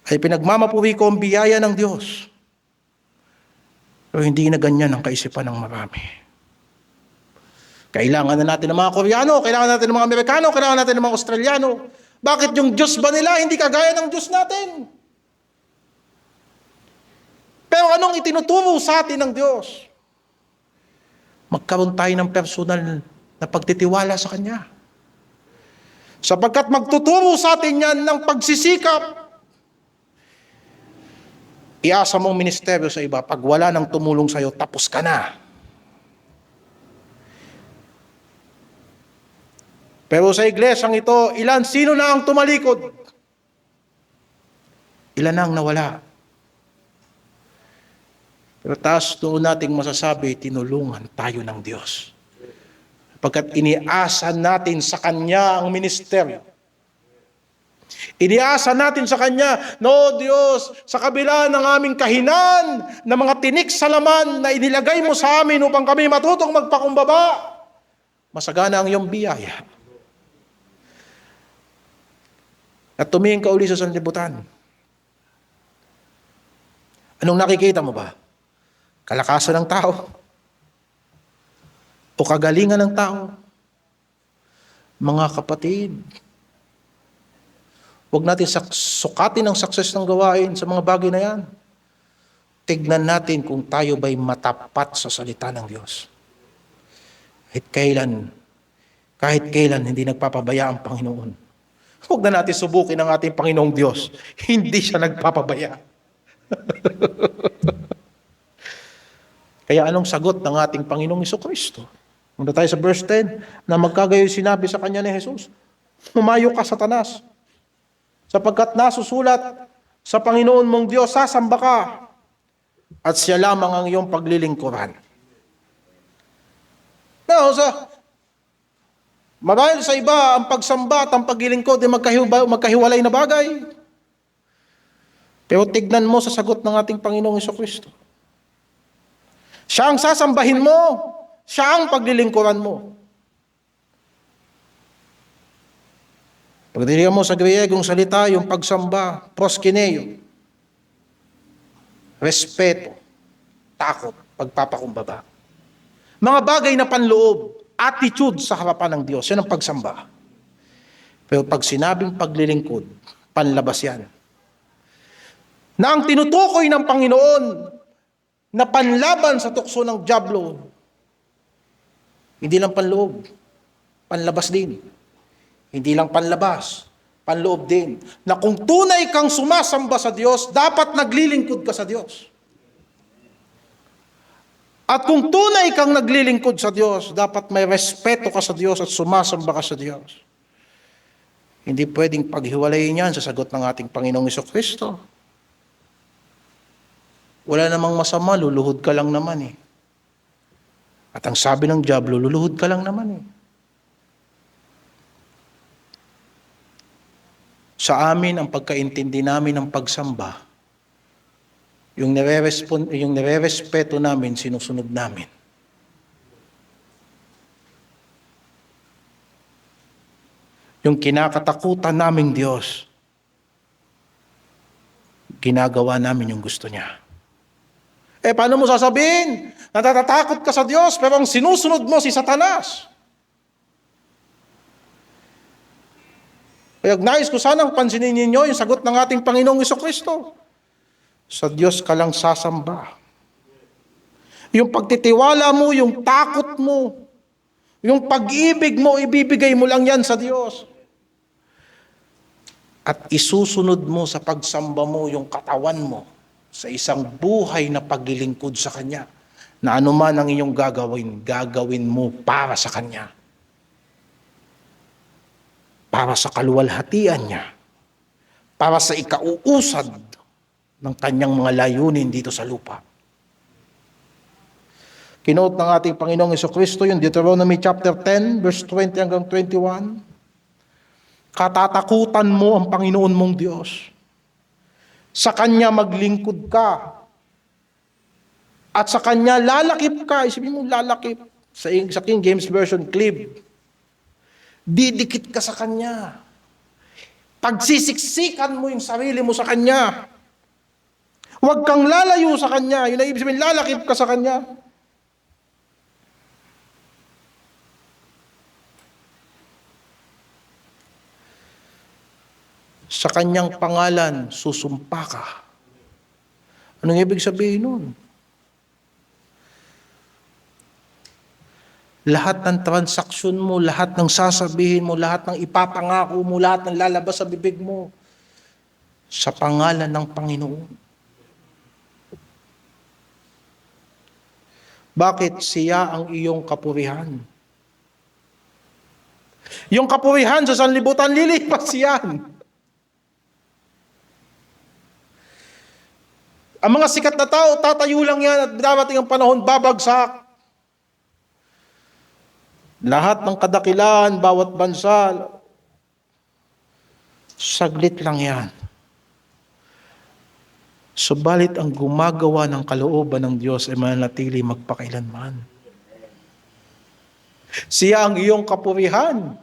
Ay pinagmamapuri ko ang biyaya ng Diyos. Pero hindi na ganyan ang kaisipan ng marami. Kailangan na natin ng mga Koreano, kailangan natin ng mga Amerikano, kailangan natin ng mga Australiano. Bakit yung Diyos ba nila hindi kagaya ng Diyos natin? Pero anong itinuturo sa atin ng Diyos? Magkaroon tayo ng personal na pagtitiwala sa Kanya. Sapagkat magtuturo sa atin yan ng pagsisikap. Iasa mong ministeryo sa iba, pag wala nang tumulong sa iyo, tapos ka na. Pero sa iglesyang ito, sino na ang tumalikod? Ilan na ang nawala? Pero taas doon nating masasabi, tinulungan tayo ng Diyos. Pagkat iniasa natin sa Kanya ang ministeryo. Iniasa natin sa Kanya, no Diyos, sa kabila ng aming kahinan, na mga tinik sa laman na inilagay mo sa amin upang kami matutong magpakumbaba, masagana ang iyong biyaya. At tumingin ka uli sa sanlibutan. Anong nakikita mo ba? Kalakasan ng tao? O kagalingan ng tao? Mga kapatid, huwag natin sukatin ang success ng gawain sa mga bagay na yan. Tignan natin kung tayo ba'y matapat sa salita ng Diyos. Kahit kailan hindi nagpapabaya ang Panginoon. Huwag na natin subukin ang ating Panginoong Diyos. Hindi siya nagpapabaya. Kaya anong sagot ng ating Panginoong Jesucristo? Muna tayo sa verse 10, na magkagayo sinabi sa kanya ni Jesus, "Humayo ka, Satanas, sapagkat nasusulat, sa Panginoon mong Diyos sasamba ka, at siya lamang ang iyong paglilingkuran." Now, marahil sa iba, ang pagsamba at ang paglilingkod ay magkahiwalay na bagay. Pero tignan mo sa sagot ng ating Panginoong Jesucristo. Siya ang sasambahin mo, siya ang paglilingkuran mo. Pagdirihan mo sa Griegong salita, yung pagsamba, proskineo, respeto, takot, pagpapakumbaba. Mga bagay na panloob, attitude sa harapan ng Diyos, yan ang pagsamba. Pero pag sinabing paglilingkod, panlabas yan. Na ang tinutukoy ng Panginoon na panlaban sa tukso ng dyablo, hindi lang panloob, panlabas din. Hindi lang panlabas, panloob din. Na kung tunay kang sumasamba sa Diyos, dapat naglilingkod ka sa Diyos. At kung tunay kang naglilingkod sa Diyos, dapat may respeto ka sa Diyos at sumasamba ka sa Diyos. Hindi pwedeng paghiwalayin yan sa sagot ng ating Panginoong Jesucristo. Wala namang masama, luluhod ka lang naman eh. At ang sabi ng dyablo, luluhod ka lang naman eh. Sa amin, ang pagkaintindi namin ng pagsamba, yung nire-respeto namin, sinusunod namin. Yung kinakatakutan naming Diyos, ginagawa namin yung gusto niya. Paano mo sasabihin? Natatakot ka sa Diyos, pero ang sinusunod mo si Satanas. Kaya nais ko sanang pansinin ninyo yung sagot ng ating Panginoong Jesucristo. Sa Diyos ka lang sasamba. Yung pagtitiwala mo, yung takot mo, yung pag-ibig mo, ibibigay mo lang yan sa Diyos. At isusunod mo sa pagsamba mo yung katawan mo sa isang buhay na paglilingkod sa Kanya, na anuman ang iyong gagawin, gagawin mo para sa Kanya. Para sa kaluwalhatian niya. Para sa ikauusad ng Kanyang mga layunin dito sa lupa. Kinote ng ating Panginoong Jesucristo yung Deuteronomy chapter 10, verse 20 hanggang 21. Katatakutan mo ang Panginoon mong Diyos. Sa Kanya maglingkod ka. At sa Kanya lalakip ka. Isipin mo lalakip. Sa King James Version, cleave. Didikit ka sa Kanya. Pagsisiksikan mo yung sarili mo sa Kanya. Huwag kang lalayo sa Kanya. Yun ang ibig sabihin, lalakip ka sa Kanya. Sa Kanyang pangalan, susumpa ka. Anong ibig sabihin nun? Lahat ng transaksyon mo, lahat ng sasabihin mo, lahat ng ipapangako mo, lahat ng lalabas sa bibig mo, sa pangalan ng Panginoon. Bakit? Siya ang iyong kapurihan. Yung kapurihan sa sanlibutan, lilipas yan. Ang mga sikat na tao, tatayo lang yan at darating ang panahon, babagsak. Lahat ng kadakilaan, bawat bansa, saglit lang yan. Subalit ang gumagawa ng kalooban ng Diyos ay mananatili magpakailanman. Siya ang iyong kapurihan.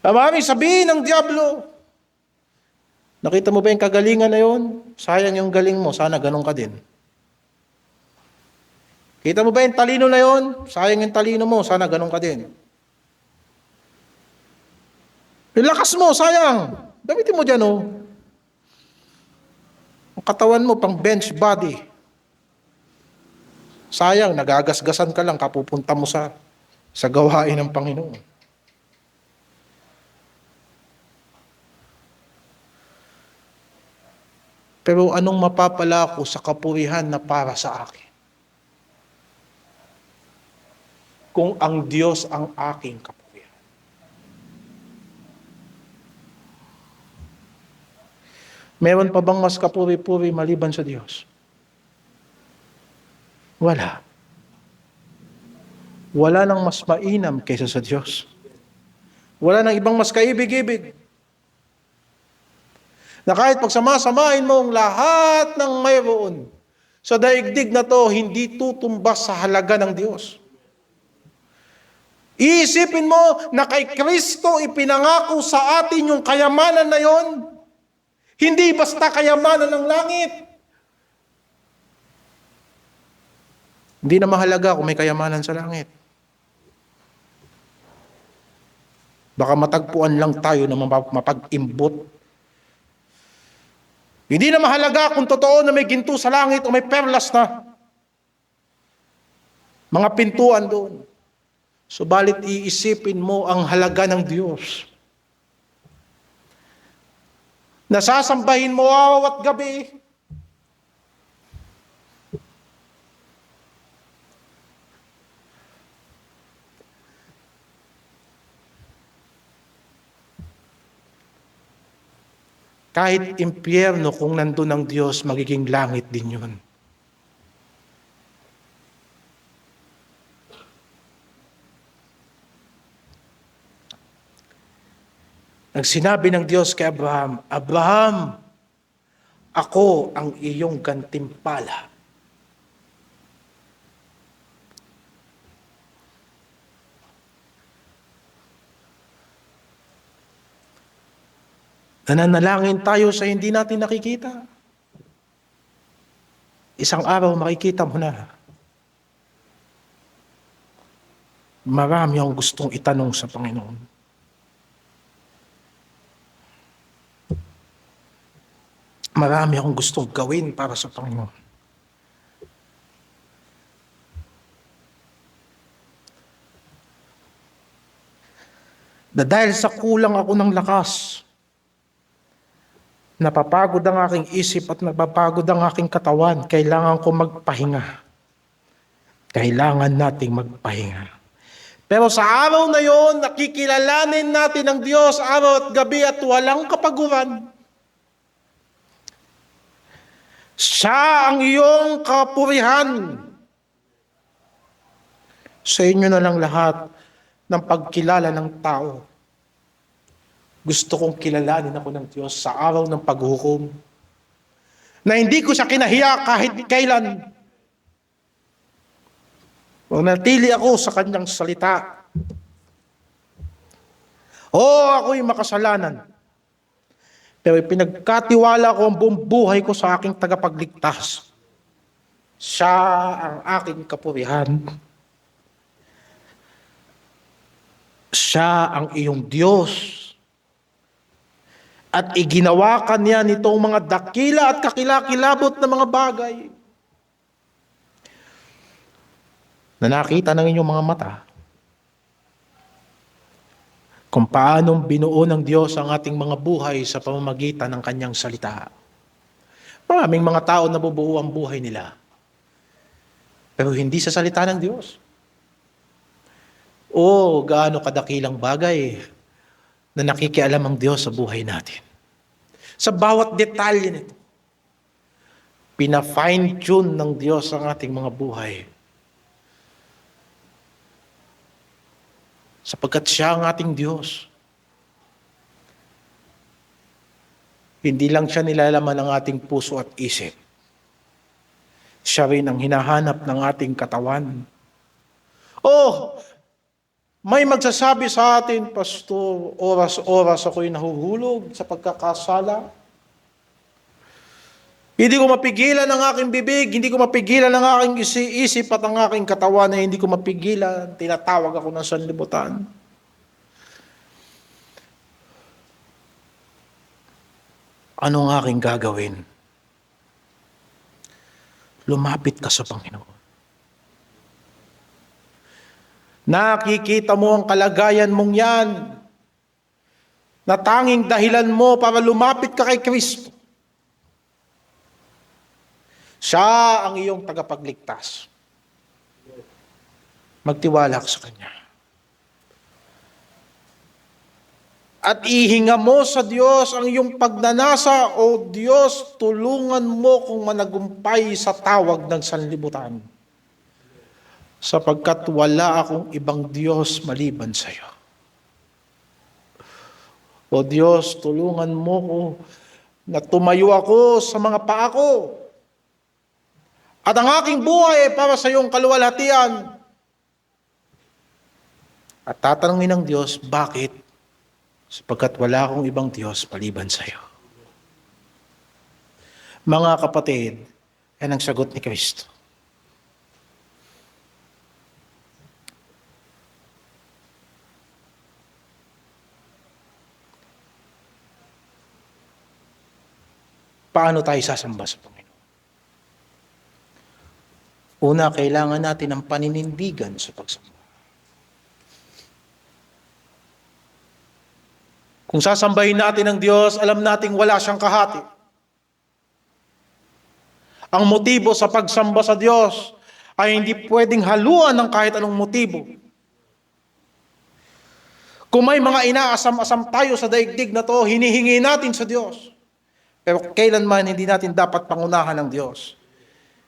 Maraming sabihin ng Diablo, nakita mo ba yung kagalingan na yun? Sayang yung galing mo, sana ganun ka din. Kita mo ba yung talino na yun? Sayang yung talino mo, sana ganun ka din. Yung lakas mo, sayang. Gamitin mo dyan, oh. Ang katawan mo, pang bench body. Sayang, nagagasgasan ka lang, kapupunta mo sa gawain ng Panginoon. Pero anong mapapala ko sa kapurihan na para sa akin? Kung ang Diyos ang aking kapurihan. Meron pa bang mas kapuri-puri maliban sa Diyos? Wala. Wala nang mas mainam kaysa sa Diyos. Wala nang ibang mas kaibig-ibig. Na kahit pagsamasamahin mo ang lahat ng mayroon sa daigdig na to, hindi tutumbas sa halaga ng Diyos. Iisipin mo na kay Kristo ipinangako sa atin yung kayamanan na yon. Hindi basta kayamanan ng langit. Hindi na mahalaga kung may kayamanan sa langit. Baka matagpuan lang tayo na mapag-imbot. Hindi na mahalaga kung totoo na may ginto sa langit o may perlas na mga pintuan doon. Subalit iisipin mo ang halaga ng Diyos. Nasasambahin mo araw at gabi. Kahit impyerno, kung nandun ang Diyos, magiging langit din yun. Nagsinabi ng Diyos kay Abraham, Abraham, ako ang iyong gantimpala. Nananalangin tayo sa hindi natin nakikita. Isang araw makikita mo na. Marami ang gustong itanong sa Panginoon. Marami akong gustong gawin para sa Panginoon. Dahil sa kulang ako ng lakas, napapagod ang aking isip at napapagod ang aking katawan, kailangan ko magpahinga. Kailangan nating magpahinga. Pero sa araw na yon, nakikilalanin natin ang Diyos araw at gabi at walang kapaguran. Siya ang iyong kapurihan. Sa inyo na lang lahat ng pagkilala ng tao. Gusto kong kilalanin ako ng Diyos sa araw ng paghukom. Na hindi ko siya kinahiya kahit kailan. Manatili ako sa kanyang salita. Ako'y makasalanan. Pero pinagkatiwala ko ang buong buhay ko sa aking tagapagligtas. Siya ang aking kapurihan. Siya ang iyong Diyos. At iginawa ka niya nitong mga dakila at kakilakilabot na mga bagay na nakita ng inyong mga mata kung paanong binuo ng Diyos ang ating mga buhay sa pamamagitan ng kanyang salita. Maraming mga tao nabubuo ang buhay nila, pero hindi sa salita ng Diyos. Gaano kadakilang bagay na nakikialam ang Diyos sa buhay natin. Sa bawat detalye nito, pina-fine-tune ng Diyos ang ating mga buhay. Sapagkat siya ang ating Diyos. Hindi lang siya nilalaman ng ating puso at isip. Siya rin ang hinahanap ng ating katawan. May magsasabi sa atin, Pastor, oras-oras ako'y nahuhulog sa pagkakasala. Hindi ko mapigilan ang aking bibig, hindi ko mapigilan ang aking isip at ang aking katawan na hindi ko mapigilan. Tinatawag ako ng sanlibutan. Ano ang aking gagawin? Lumapit ka sa Panginoon. Nakikita mo ang kalagayan mong yan na tanging dahilan mo para lumapit ka kay Kristo. Siya ang iyong tagapagligtas. Magtiwala ka sa Kanya. At ihinga mo sa Diyos ang iyong pagnanasa, O Diyos, tulungan mo kong managumpay sa tawag ng sanlibutan. Sapagkat wala akong ibang Diyos maliban sa iyo. O Diyos, tulungan mo ko na tumayo ako sa mga paa ko. At ang aking buhay ay para sa iyong kaluwalhatian. At tatanungin ng Diyos, bakit? Sapagkat wala akong ibang Diyos maliban sa iyo. Mga kapatid, yan ang sagot ni Kristo. Paano tayo sasamba sa Panginoon? Una, kailangan natin ng paninindigan sa pagsamba. Kung sasambahin natin ang Diyos, alam nating wala siyang kahati. Ang motibo sa pagsamba sa Diyos ay hindi pwedeng haluan ng kahit anong motibo. Kung may mga inaasam-asam tayo sa daigdig na to, hinihingi natin sa Diyos. Pero kailanman hindi natin dapat pangunahan ng Diyos.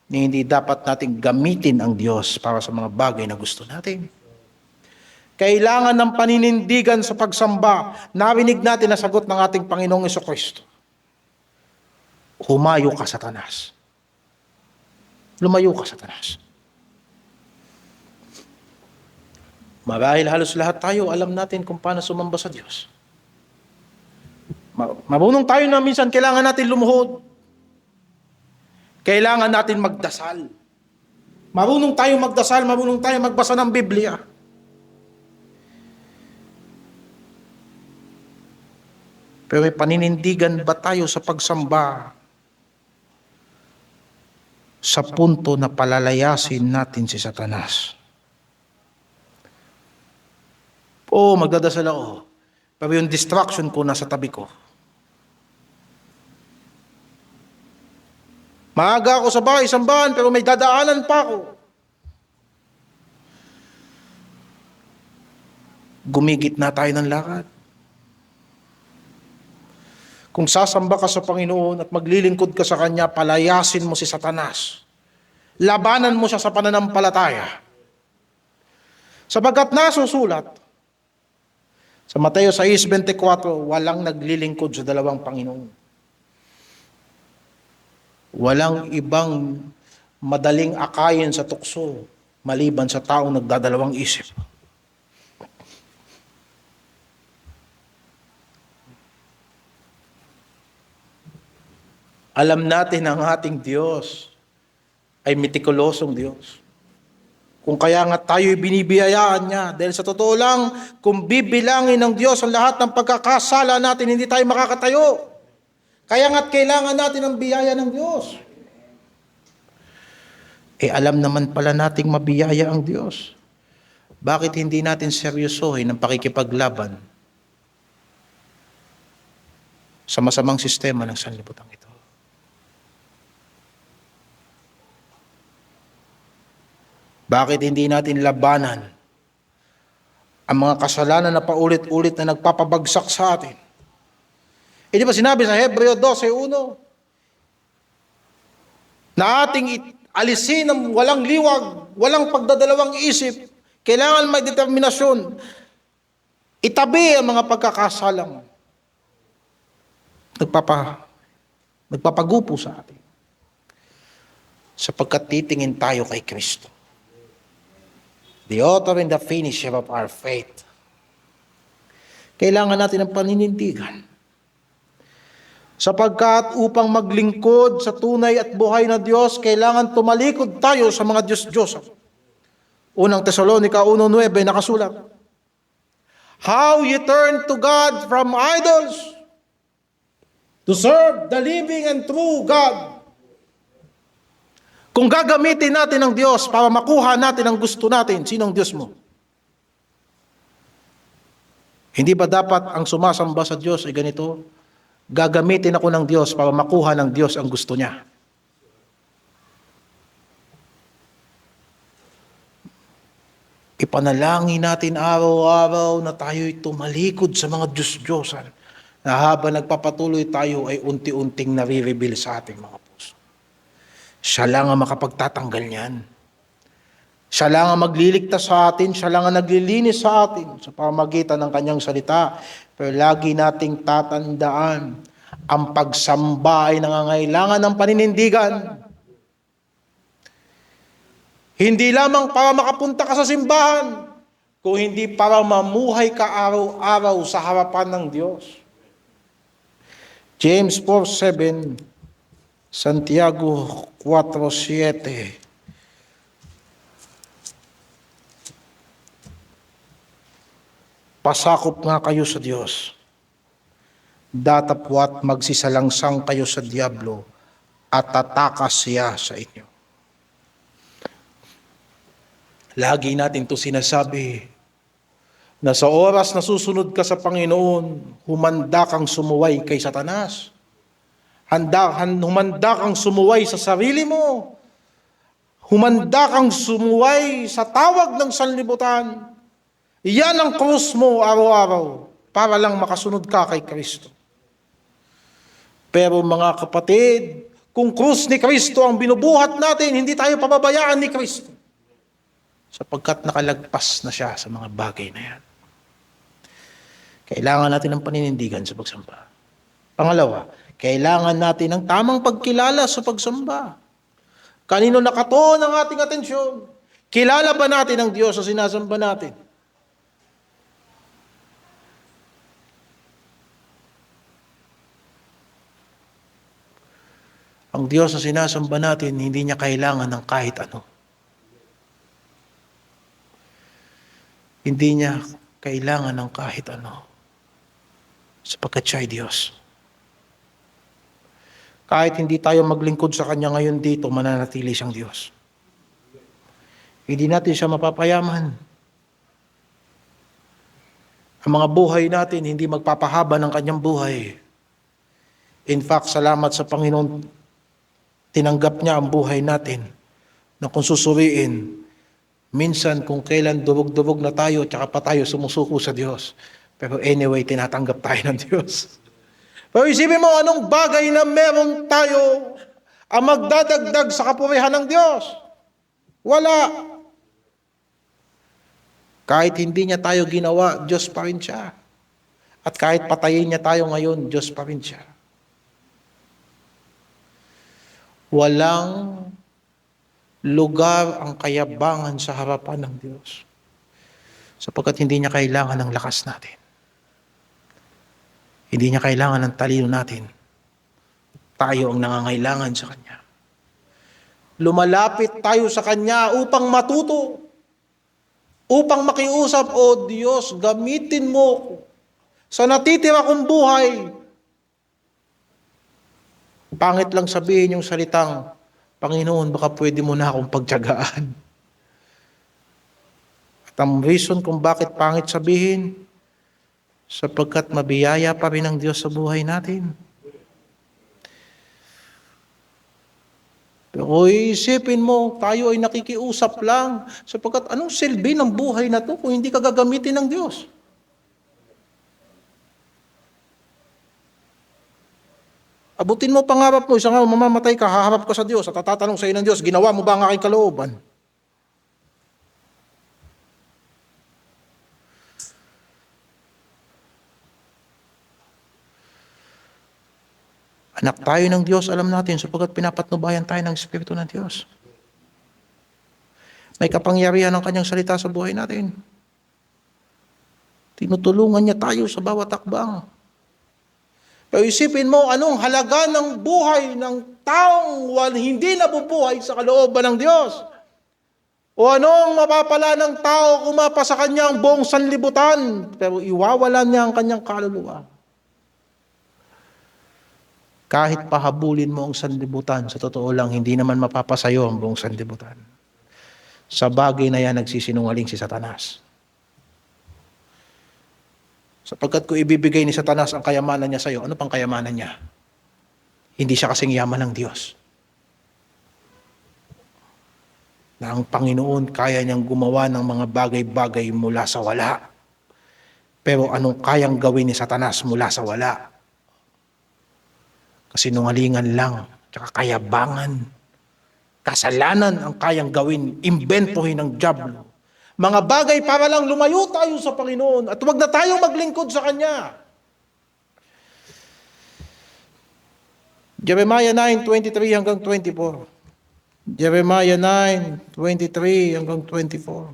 Hindi dapat natin gamitin ang Diyos para sa mga bagay na gusto natin. Kailangan ng paninindigan sa pagsamba. Narinig natin na sagot ng ating Panginoong Jesucristo. Humayo ka, Satanas. Lumayo ka, Satanas. Marahil halos lahat tayo alam natin kung paano sumamba sa Diyos. Marunong tayo na minsan kailangan natin lumuhod. Kailangan natin magdasal. Marunong tayo magdasal, marunong tayo magbasa ng Biblia. Pero may paninindigan ba tayo sa pagsamba sa punto na palalayasin natin si Satanas? Oo, magdadasal ako. Pero yung distraction ko nasa tabi ko. Maaga ako sa bahay, sambahan, pero may dadaanan pa ako. Gumigit na tayo ng lakad. Kung sasamba ka sa Panginoon at maglilingkod ka sa Kanya, palayasin mo si Satanas. Labanan mo siya sa pananampalataya. Sapagkat nasusulat, sa Mateo 6:24, walang naglilingkod sa dalawang Panginoon. Walang ibang madaling akayin sa tukso maliban sa taong nagdadalawang isip. Alam natin ang ating Diyos ay metikulosong Diyos. Kung kaya nga tayo'y binibiyayaan niya, dahil sa totoo lang, kung bibilangin ng Diyos ang lahat ng pagkakasala natin, hindi tayo makakatayo. Kaya nga't kailangan natin ang biyaya ng Diyos. Alam naman pala nating mabiyaya ang Diyos. Bakit hindi natin seryosohin ang pakikipaglaban sa masamang sistema ng sanlibutan ito? Bakit hindi natin labanan ang mga kasalanan na paulit-ulit na nagpapabagsak sa atin? Di ba sinabi sa Hebreo 12:1 na ating alisin ng walang liwag, walang pagdadalawang isip, kailangan may determinasyon, itabi ang mga pagkakasalang nagpapagupo sa atin, sapagkat titingin tayo kay Kristo, the author and the finisher of our faith. Kailangan natin ng paninindigan. Sapagkat upang maglingkod sa tunay at buhay na Diyos, kailangan tumalikod tayo sa mga Diyos-Diyosan. Unang Tesalonica 1:9 nakasulat, how you turn to God from idols to serve the living and true God. Kung gagamitin natin ang Diyos para makuha natin ang gusto natin, sinong Diyos mo? Hindi ba dapat ang sumasamba sa Diyos ay ganito? Gagamitin ako ng Diyos para makuha ng Diyos ang gusto niya. Ipanalangin natin araw-araw na tayo'y tumalikod sa mga Diyos-Diyosan na habang nagpapatuloy tayo ay unti-unting nare-reveal sa ating mga puso. Siya lang ang makapagtatanggal niyan. Siya lang ang magliligtas sa atin, siya lang ang naglilinis sa atin sa pamamagitan ng kanyang salita. Pero lagi nating tatandaan, ang pagsamba ay nangangailangan ng paninindigan. Hindi lamang para makapunta ka sa simbahan, kung hindi para mamuhay ka araw-araw sa harapan ng Diyos. James 4:7, Santiago 4:7. Pasakop nga kayo sa Diyos. Datapwat magsisalangsang kayo sa diablo at tatakas siya sa inyo. Lagi natin ito sinasabi na sa oras na susunod ka sa Panginoon, humanda kang sumuway kay Satanas. Humanda kang sumuway sa sarili mo. Humanda kang sumuway sa tawag ng sanlibutan. Iyan ang krus mo araw-araw para lang makasunod ka kay Kristo. Pero mga kapatid, kung krus ni Kristo ang binubuhat natin, hindi tayo pababayaan ni Kristo. Sapagkat nakalagpas na siya sa mga bagay na yan. Kailangan natin ng paninindigan sa pagsamba. Pangalawa, kailangan natin ng tamang pagkilala sa pagsamba. Kanino nakatuon ang ating atensyon? Kilala ba natin ang Diyos sa sinasamba natin? Ang Diyos na sinasamba natin, hindi niya kailangan ng kahit ano. Hindi niya kailangan ng kahit ano. Sapagkat siya ay Diyos. Kahit hindi tayo maglingkod sa Kanya ngayon dito, mananatili siyang Diyos. Hindi natin siya mapapayaman. Ang mga buhay natin, hindi magpapahaba ng Kanyang buhay. In fact, salamat sa Panginoon, tinanggap niya ang buhay natin na kung susuriin, minsan kung kailan durog-durog na tayo, tsaka pa tayo sumusuko sa Diyos. Pero anyway, tinatanggap tayo ng Diyos. Pero isipin mo, anong bagay na meron tayo ang magdadagdag sa kapurihan ng Diyos? Wala. Kahit hindi niya tayo ginawa, Diyos pa rin siya. At kahit patayin niya tayo ngayon, Diyos pa rin siya. Walang lugar ang kayabangan sa harapan ng Diyos. Sapagkat hindi niya kailangan ng lakas natin. Hindi niya kailangan ng talino natin. Tayo ang nangangailangan sa Kanya. Lumalapit tayo sa Kanya upang matuto. Upang makiusap, O Diyos, gamitin mo sa natitira kong buhay. Pangit lang sabihin yung salitang, Panginoon, baka pwede mo na akong pagtiyagaan. At ang reason kung bakit pangit sabihin, sapagkat mabiyaya pa rin ang Diyos sa buhay natin. Pero isipin mo, tayo ay nakikiusap lang, sapagkat anong silbi ng buhay na to kung hindi ka gagamitin ng Diyos? Abutin mo pangarap mo, isang araw mamamatay ka, haharap ka sa Diyos at tatanong sa iyo ng Diyos, ginawa mo ba ang aking kalooban? Anak tayo ng Diyos, alam natin, sapagkat pinapatnubayan tayo ng Espiritu ng Diyos. May kapangyarihan ng Kanyang salita sa buhay natin. Tinutulungan niya tayo sa bawat takbang. Pero isipin mo, anong halaga ng buhay ng taong hindi nabubuhay sa kalooban ng Diyos? O anong mapapala ng tao kung mapa sa kanya ang buong sanlibutan, pero iwawalan niya ang kanyang kaluluwa? Kahit pahabulin mo ang sanlibutan, sa totoo lang, hindi naman mapapasayo ang buong sanlibutan. Sa bagay na yan, nagsisinungaling si Satanas. Sapagkat kung ibibigay ni Satanas ang kayamanan niya sa iyo, ano pang kayamanan niya? Hindi siya kasing yaman ng Diyos. Na ang Panginoon kaya niyang gumawa ng mga bagay-bagay mula sa wala. Pero anong kayang gawin ni Satanas mula sa wala? Kasinungalingan lang, tsaka kayabangan. Kasalanan ang kayang gawin, imbentohin ng dyablo. Mga bagay para lang lumayo tayo sa Panginoon at huwag na tayong maglingkod sa Kanya. Jeremiah 9:23 hanggang 24. Jeremiah 9:23 hanggang 24.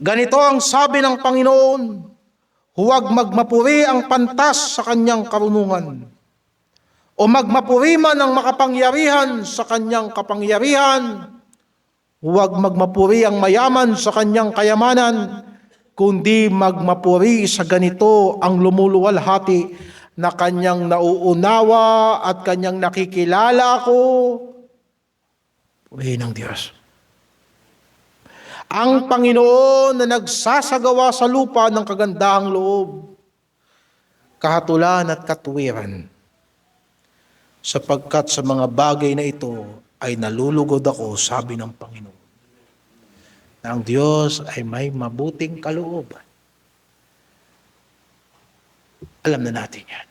Ganito ang sabi ng Panginoon, huwag magmapuri ang pantas sa kanyang karunungan, o magmapuri man ang makapangyarihan sa kanyang kapangyarihan, huwag magmapuri ang mayaman sa kanyang kayamanan, kundi magmapuri sa ganito ang lumuluwalhati na kanyang nauunawa at kanyang nakikilala ako. Purihin ng Diyos. Ang Panginoon na nagsasagawa sa lupa ng kagandahang loob, kahatulan at katuwiran. Sapagkat sa mga bagay na ito ay nalulugod ako, sabi ng Panginoon, na ang Diyos ay may mabuting kalooban. Alam na natin yan.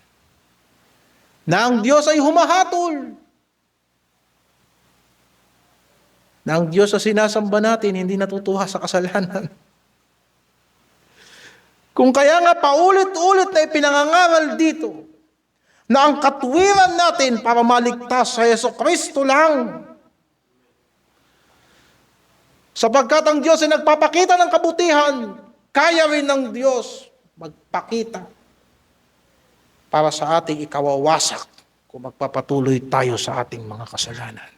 Na ang Diyos ay humahatol. Na ang Diyos na sinasamba natin hindi natutuwa sa kasalanan. Kung kaya nga paulit-ulit na ipinangangaral dito, na ang katuwiran natin para maligtas sa Jesucristo lang. Sapagkat ang Diyos ay nagpapakita ng kabutihan, kaya rin ng Diyos magpakita para sa ating ikawawasak kung magpapatuloy tayo sa ating mga kasalanan.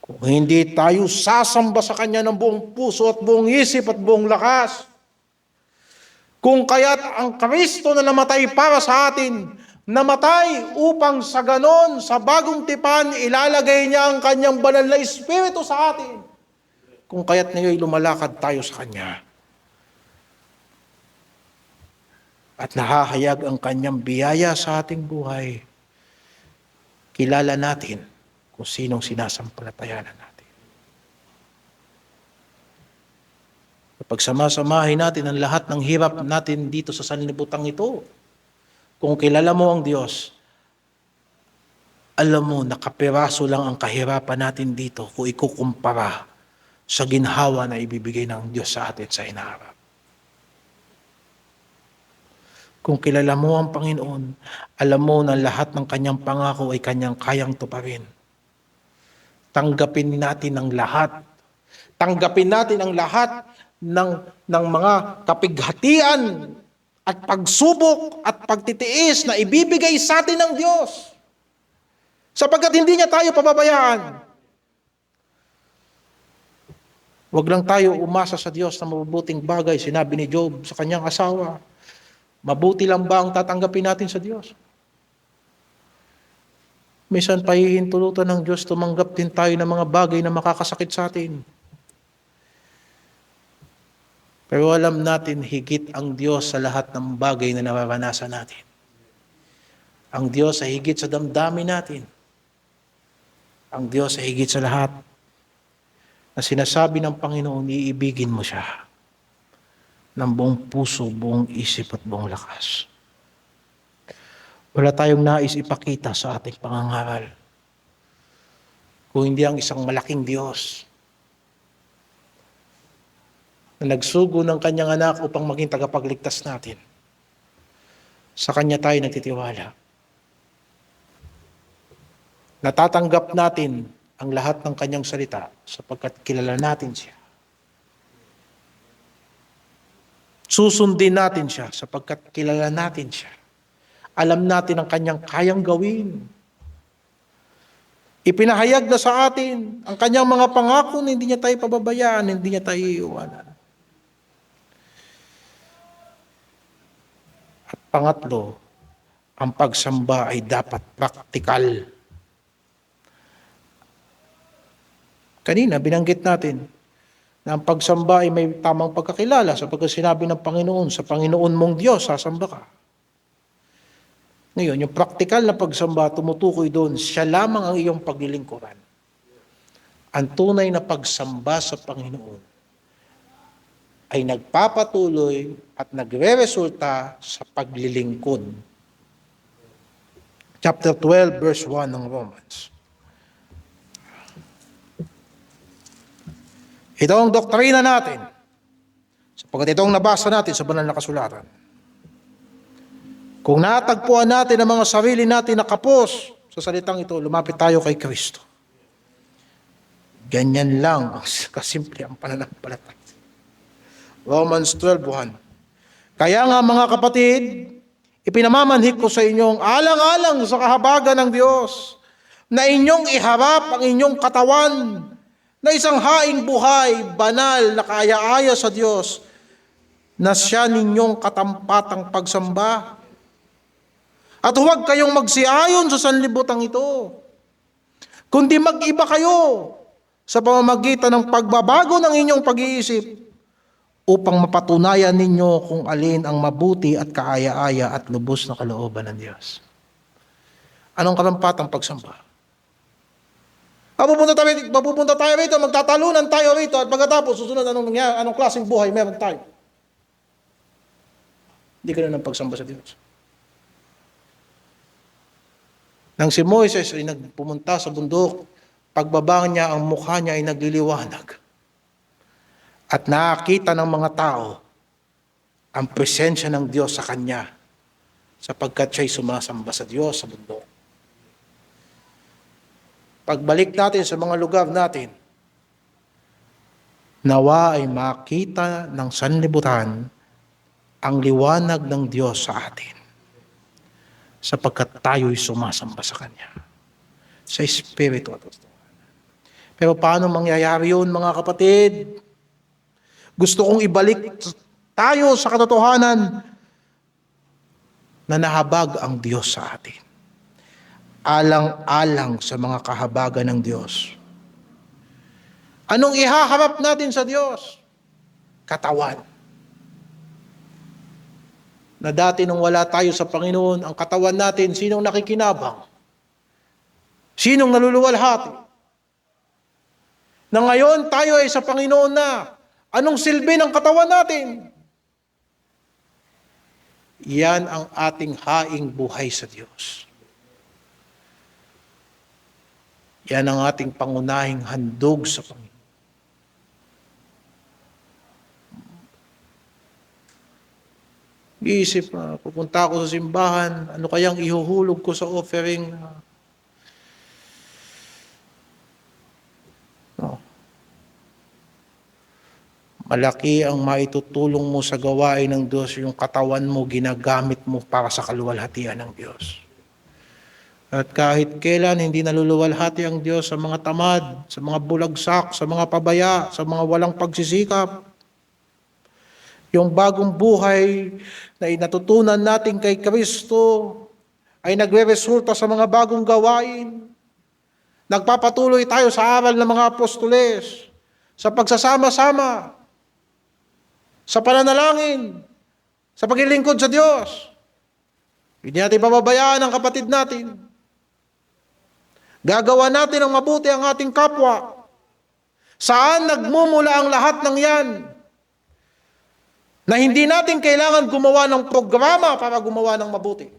Kung hindi tayo sasamba sa Kanya ng buong puso at buong isip at buong lakas, kung kaya't ang Kristo na namatay para sa atin, namatay upang sa ganon, sa bagong tipan, ilalagay niya ang Kanyang banal na Espiritu sa atin. Kung kaya't ngayon lumalakad tayo sa Kanya. At nahahayag ang Kanyang biyaya sa ating buhay, kilala natin kung sinong sinasampalatayanan natin. Pagsama-samahin natin ang lahat ng hirap natin dito sa sanlibutang ito, kung kilala mo ang Diyos, alam mo na kapiraso lang ang kahirapan natin dito kung ikukumpara sa ginhawa na ibibigay ng Diyos sa atin sa hinaharap. Kung kilala mo ang Panginoon, alam mo na lahat ng Kanyang pangako ay Kanyang kayang tuparin. Tanggapin natin ang lahat. Tanggapin natin ang lahat ng mga kapighatian at pagsubok at pagtitiis na ibibigay sa atin ng Diyos. Sapagkat hindi niya tayo pababayaan. Huwag lang tayo umasa sa Diyos na mabubuting bagay. Sinabi ni Job sa kanyang asawa, mabuti lang ba ang tatanggapin natin sa Diyos? Minsan pahihintulutan ng Diyos, tumanggap din tayo ng mga bagay na makakasakit sa atin. Pero alam natin, higit ang Diyos sa lahat ng bagay na nararanasan natin. Ang Diyos ay higit sa damdamin natin. Ang Diyos ay higit sa lahat na sinasabi ng Panginoon, iibigin mo siya ng buong puso, buong isip at buong lakas. Wala tayong nais ipakita sa ating pangangaral kung hindi ang isang malaking Diyos na nagsugo ng Kanyang anak upang maging tagapagligtas natin. Sa Kanya tayo nagtitiwala. Natatanggap natin ang lahat ng Kanyang salita sapagkat kilala natin siya. Susundin natin siya sapagkat kilala natin siya. Alam natin ang Kanyang kayang gawin. Ipinahayag na sa atin ang Kanyang mga pangako na hindi niya tayo pababayaan, hindi niya tayo iiwanan. At pangatlo, ang pagsamba ay dapat praktikal. Kanina, binanggit natin na ang pagsamba ay may tamang pagkakilala sapagkat sinabi ng Panginoon, sa Panginoon mong Diyos, sasamba ka. Ngayon, yung praktikal na pagsamba, tumutukoy doon, siya lamang ang iyong paglilingkuran. Ang tunay na pagsamba sa Panginoon ay nagpapatuloy at nagre-resulta sa paglilingkod. Chapter 12, verse 1 ng Romans. Ito ang doktrina natin, sapagkat ito ang nabasa natin sa banal na kasulatan. Kung natagpuan natin ang mga sarili natin na kapos sa salitang ito, lumapit tayo kay Kristo. Ganyan lang ang kasimple ang pananampalataya. Romans 12:1. Kaya nga mga kapatid, ipinamamanhik ko sa inyong alang-alang sa kahabagan ng Diyos na inyong iharap ang inyong katawan na isang haing buhay, banal na kaaya-aya sa Diyos, na siya ninyong katampatang pagsamba. At huwag kayong magsiayon sa sanlibutan ito, kundi mag-iba kayo sa pamamagitan ng pagbabago ng inyong pag-iisip upang mapatunayan ninyo kung alin ang mabuti at kaaya-aya at lubos na kalooban ng Diyos. Anong katampatang pagsamba? Mapupunta tayo rito, magtatalunan tayo rito, at pagkatapos susunod anong klaseng buhay meron tayo. Hindi ka na ng pagsamba sa Diyos. Nang si Moises ay nagpumunta sa bundok, pagbaba niya, ang mukha niya ay nagliliwanag. At nakakita ng mga tao ang presensya ng Diyos sa kanya, sapagkat siya'y sumasamba sa Diyos sa bundok. Pagbalik natin sa mga lugar natin, nawa ay makita ng sanlibutan ang liwanag ng Diyos sa atin. sapagkat tayo'y sumasamba sa Kanya. Sa Espiritu at katotohanan. Pero paano mangyayari yun, mga kapatid? Gusto kong ibalik tayo sa katotohanan na nahabag ang Diyos sa atin. Alang-alang sa mga kahabagan ng Diyos. Anong ihaharap natin sa Diyos? Katawan. Na dati nung wala tayo sa Panginoon, ang katawan natin, sinong nakikinabang? Sinong naluluwalhati? Na ngayon tayo ay sa Panginoon na, anong silbi ng katawan natin? Yan ang ating haing buhay sa Diyos. Yan ang ating pangunahing handog sa Panginoon. Iisip na, pupunta ako sa simbahan, ano kayang ihuhulog ko sa offering? No. Malaki ang maitutulong mo sa gawain ng Diyos, yung katawan mo, ginagamit mo para sa kaluwalhatian ng Diyos. At kahit kailan hindi naluluwalhati ang Diyos sa mga tamad, sa mga bulagsak, sa mga pabaya, sa mga walang pagsisikap, yung bagong buhay na natutunan natin kay Kristo ay nagre-resulta sa mga bagong gawain. Nagpapatuloy tayo sa aral ng mga apostoles, sa pagsasama-sama, sa pananalangin, sa paglilingkod sa Diyos. Hindi natin pababayaan ang kapatid natin. Gagawa natin ang mabuti ang ating kapwa. Saan nagmumula ang lahat ng yan? Na hindi natin kailangan gumawa ng programa para gumawa ng mabuti.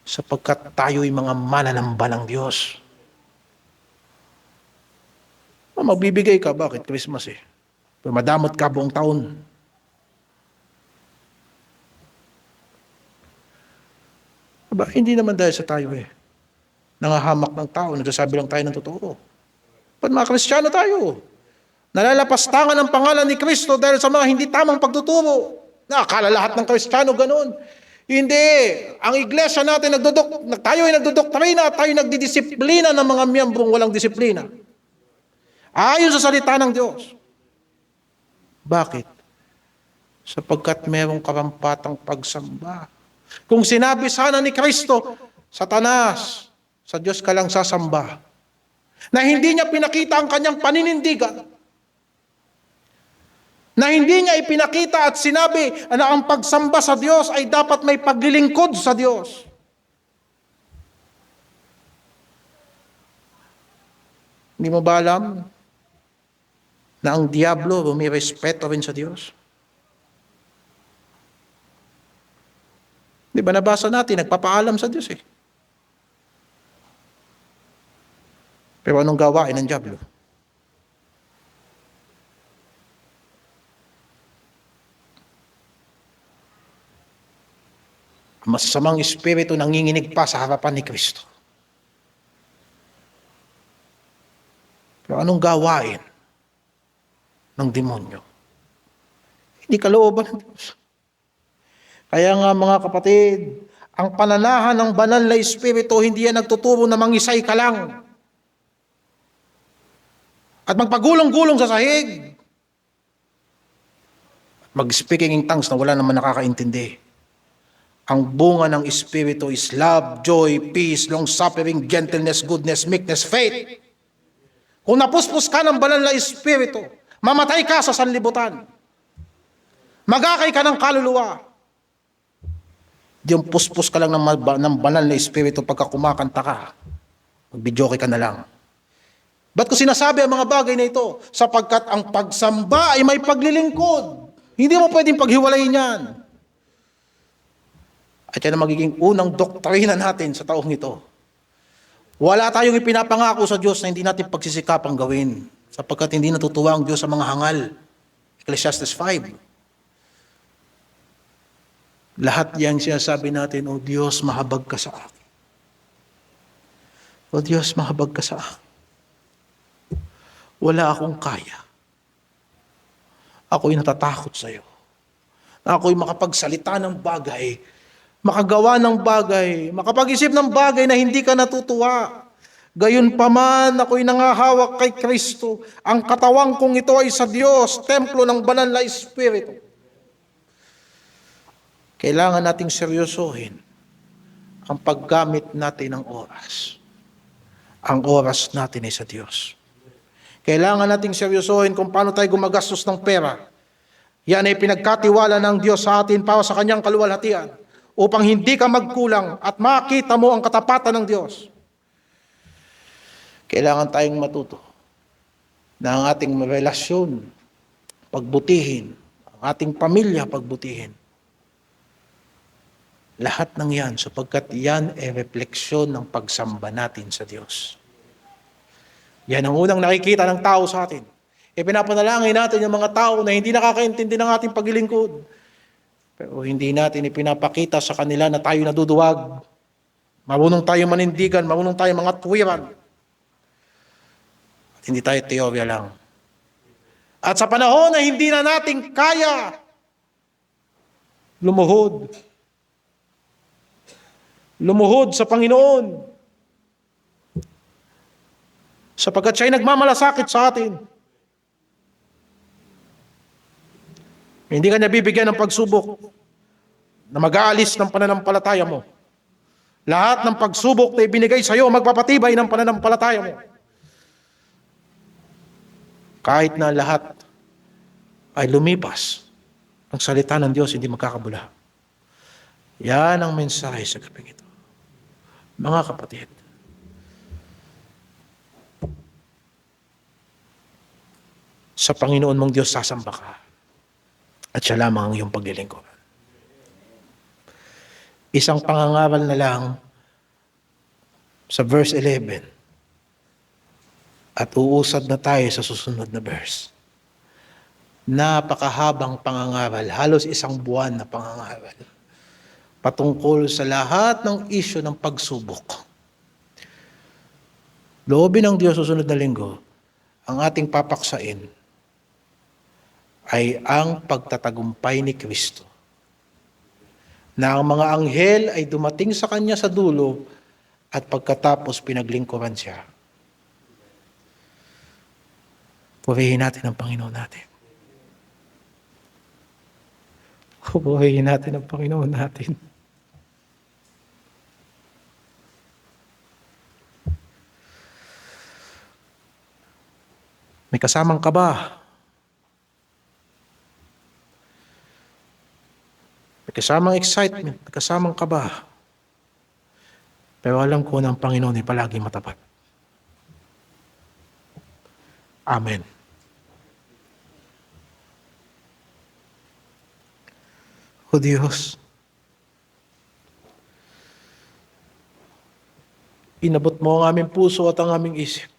Sapagkat tayo'y mga mananamba ng Diyos. Magbibigay ka, bakit? Christmas eh. Pero madamot ka buong taon. Aba, hindi naman dahil sa tayo eh. Nangahamak ng tao, nagsasabi lang tayo ng totoo. Ba't mga Kristiyano tayo? Nalalapastangan ang pangalan ni Kristo dahil sa mga hindi tamang pagtuturo. Nakakala lahat ng Kristiyano ganun. Hindi. Ang iglesia natin, tayo ay nagdodoktrina, tayo nagdidisiplina ng mga miyembrong walang disiplina. Ayon sa salita ng Diyos. Bakit? Sapagkat merong karampatang pagsamba. Kung sinabi sana ni Kristo, Satanas, sa Diyos ka lang sasamba. Na hindi niya pinakita ang kanyang paninindigan. Na hindi niya ipinakita at sinabi na ang pagsamba sa Diyos ay dapat may paglilingkod sa Diyos. Hindi mo ba alam na ang diablo may respeto rin sa Diyos? Di ba nabasa natin, nagpapaalam sa Diyos eh. Pero anong gawain ng diablo? Masasamang espiritu nanginginig pa sa harapan ni Kristo. Pero anong gawain ng demonyo? Hindi kalooban ng Diyos. Kaya nga mga kapatid, ang pananahan ng banal na espiritu, hindi yan nagtuturo na mangisay ka lang. At magpagulong-gulong sa sahig. Mag-speaking in tongues na wala naman nakakaintindi. Ang bunga ng Espiritu is love, joy, peace, long-suffering, gentleness, goodness, meekness, faith. Kung napuspos ka ng banal na Espiritu, mamatay ka sa sanlibutan. Magakay ka ng kaluluwa. Di yung puspos ka lang ng banal na Espiritu pagka kumakanta ka. Magbidyoke ka na lang. Ba't ko sinasabi ang mga bagay na ito? Sapagkat ang pagsamba ay may paglilingkod. Hindi mo pwedeng paghiwalayin yan. At yan ang magiging unang doktrina natin sa taong ito. Wala tayong ipinapangako sa Diyos na hindi natin pagsisikapang gawin. Sapagkat hindi natutuwa ang Diyos sa mga hangal. Ecclesiastes 5. Lahat yan sinasabi natin, O Diyos, mahabag ka sa akin. O Diyos, mahabag ka sa akin. Wala akong kaya. Ako'y natatakot sa iyo. Ako'y makapagsalita ng bagay makagawa ng bagay, makapag-isip ng bagay na hindi ka natutuwa. Gayunpaman, ako'y nangahawak kay Kristo. Ang katawang kong ito ay sa Diyos, templo ng banal na Espiritu. Kailangan nating seryosohin ang paggamit natin ng oras. Ang oras natin ay sa Diyos. Kailangan nating seryosohin kung paano tayo gumagastos ng pera. Yan ay pinagkatiwala ng Diyos sa atin para sa kanyang kaluwalhatian upang hindi ka magkulang at makita mo ang katapatan ng Diyos. Kailangan tayong matuto na ang ating relasyon pagbutihin, ang ating pamilya pagbutihin. Lahat ng yan, sapagkat yan ay refleksyon ng pagsamba natin sa Diyos. Yan ang unang nakikita ng tao sa atin. Ipinapanalangin natin yung mga tao na hindi nakakaintindi ng ating paglilingkod. Pero hindi natin ipinapakita sa kanila na tayo naduduwag. Marunong tayo manindigan, marunong tayo mga tuwiran. At hindi tayo teorya lang. At sa panahon na hindi na natin kaya lumuhod sa Panginoon, sapagkat siya'y nagmamalasakit sa atin. Hindi ka niya bibigyan ng pagsubok na mag-aalis ng pananampalataya mo. Lahat ng pagsubok na ibinigay sa iyo magpapatibay ng pananampalataya mo. Kahit na lahat ay lumipas, ang salita ng Diyos hindi magkakabula. Yan ang mensahe sa gabing ito. Mga kapatid, sa Panginoon mong Diyos sasamba ka at siya lamang ang iyong paglilingkuran. Isang pangangaral na lang sa verse 11 at uusad na tayo sa susunod na verse. Napakahabang pangangaral, halos isang buwan na pangangaral, patungkol sa lahat ng isyu ng pagsubok. Loobin ng Diyos susunod na linggo, ang ating papaksain ay ang pagtatagumpay ni Kristo. Na ang mga anghel ay dumating sa Kanya sa dulo at pagkatapos pinaglingkuran siya. Purihin natin ang Panginoon natin. Purihin natin ang Panginoon natin. May kasamang kaba. May kasamang excitement, may kasamang kaba. Pero alam ko na ang Panginoon ay palagi matapat. Amen. O Diyos, inabot mo ang aming puso at ang aming isip.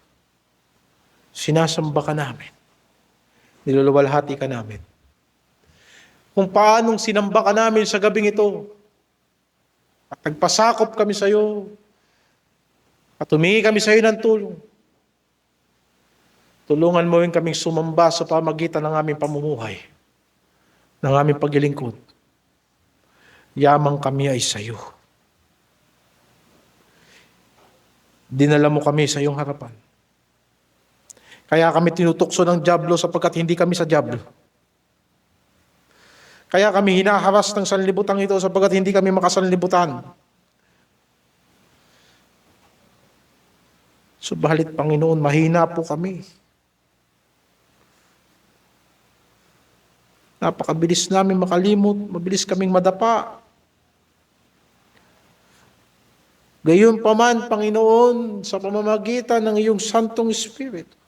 Sinasamba ka namin. Niluluwalhati ka namin. Kung paanong sinamba ka namin sa gabing ito. At nagpasakop kami sa iyo. At humingi kami sa iyo ng tulong. Tulungan mo rin kaming sumamba sa pamagitan ng aming pamumuhay. Ng aming paglilingkod. Yamang kami ay sa iyo. Dinala mo kami sa iyong harapan. Kaya kami tinutukso ng dyablo sapagkat hindi kami sa dyablo. Kaya kami hinaharas ng sanlibutan ito sapagkat hindi kami makasanlibutan. Subalit, Panginoon, mahina po kami. Napakabilis namin makalimot, mabilis kaming madapa. Gayunpaman, Panginoon, sa pamamagitan ng iyong Santong Espiritu,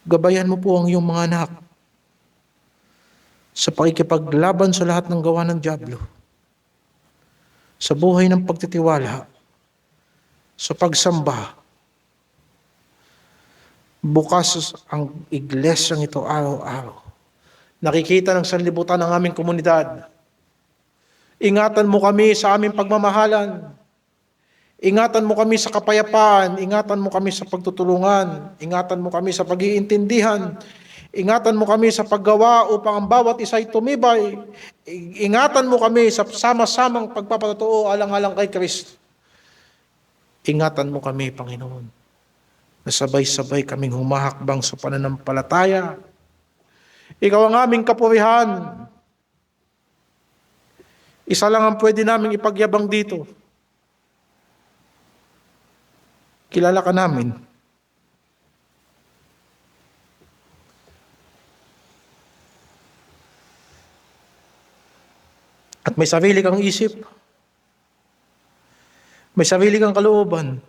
gabayan mo po ang iyong mga anak sa pakikipaglaban sa lahat ng gawa ng dyablo, sa buhay ng pagtitiwala, sa pagsamba. Bukas ang iglesyang ito araw-araw. Nakikita ng sanlibutan ng aming komunidad. Ingatan mo kami sa aming pagmamahalan. Ingatan mo kami sa kapayapaan. Ingatan mo kami sa pagtutulungan. Ingatan mo kami sa pag-iintindihan. Ingatan mo kami sa paggawa upang ang bawat isa ay tumibay. Ingatan mo kami sa sama-samang pagpapatotoo alang-alang kay Kristo. Ingatan mo kami, Panginoon, na sabay-sabay kaming humahakbang sa pananampalataya. Ikaw ang aming kapurihan. Isa lang ang pwede naming ipagyabang dito. Kilala ka namin. At may sarili kang isip. May sarili kang kalooban.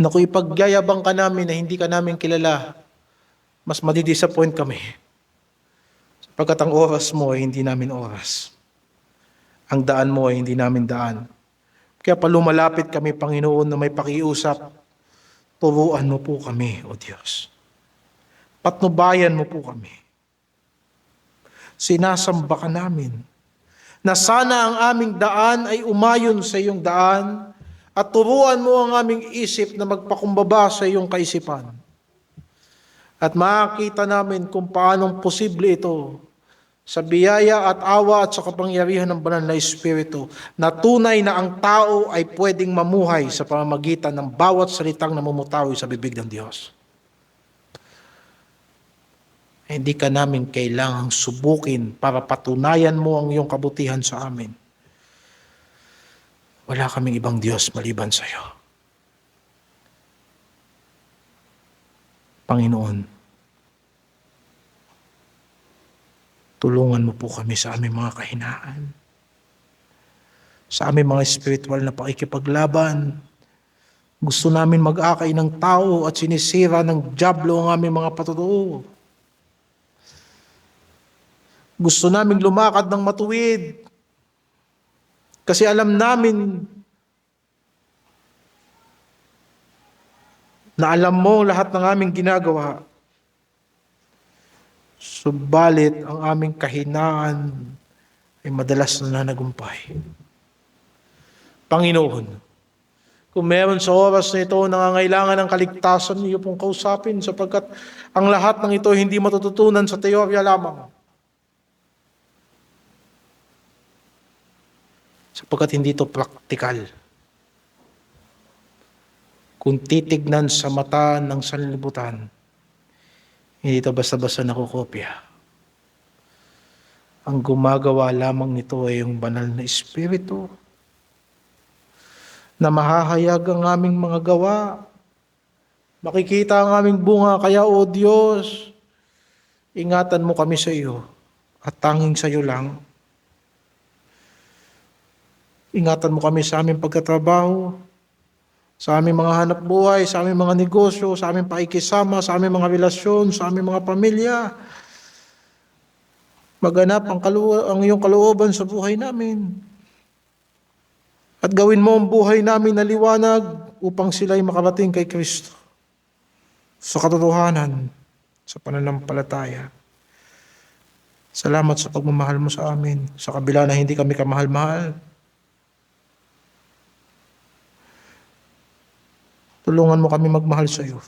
Na kung ipagyayabang ka namin na hindi ka namin kilala, mas madidisappoint kami. Sapagkat ang oras mo ay hindi namin oras. Ang daan mo ay hindi namin daan. Kaya palumalapit kami, Panginoon, na may pakiusap. Turuan mo po kami, O Diyos. Patnubayan mo po kami. Sinasamba ka namin. Na sana ang aming daan ay umayon sa iyong daan at turuan mo ang aming isip na magpakumbaba sa iyong kaisipan. At makakita namin kung paanong posible ito sa biyaya at awa at sa kapangyarihan ng banal na Espiritu na tunay na ang tao ay pwedeng mamuhay sa pamamagitan ng bawat salitang namumutawi sa bibig ng Diyos. Hindi ka namin kailangang subukin para patunayan mo ang iyong kabutihan sa amin. Wala kaming ibang Diyos maliban sa iyo. Panginoon, tulungan mo po kami sa aming mga kahinaan. Sa aming mga spiritual na pakikipaglaban. Gusto namin mag-akay ng tao at sinisira ng dyablo ang aming mga patotoo. Gusto namin lumakad ng matuwid. Kasi alam namin na alam mo lahat ng aming ginagawa. Subalit ang aming kahinaan ay madalas na nanagumpay. Panginoon, kung meron sa oras na ito nangangailangan ng kaligtasan, niyo pong kausapin sapagkat ang lahat ng ito hindi matututunan sa teorya lamang. Sapagkat hindi ito praktikal. Kung titignan sa mata ng sanlibutan, hindi ito basta-basta nakukopya. Ang gumagawa lamang nito ay yung banal na Espiritu na mahahayag ang aming mga gawa. Makikita ang aming bunga. Kaya, O Diyos, ingatan mo kami sa iyo at tanging sa iyo lang. Ingatan mo kami sa aming pagkatrabaho, sa aming mga hanap buhay, sa aming mga negosyo, sa aming pakikisama, sa aming mga relasyon, sa aming mga pamilya. Maganap ang iyong kalooban sa buhay namin. At gawin mo ang buhay namin na liwanag upang sila'y makarating kay Kristo. Sa katotohanan, sa pananampalataya. Salamat sa pagmamahal mo sa amin. Sa kabila na hindi kami kamahal-mahal. Tulungan mo kami magmahal sa iyo.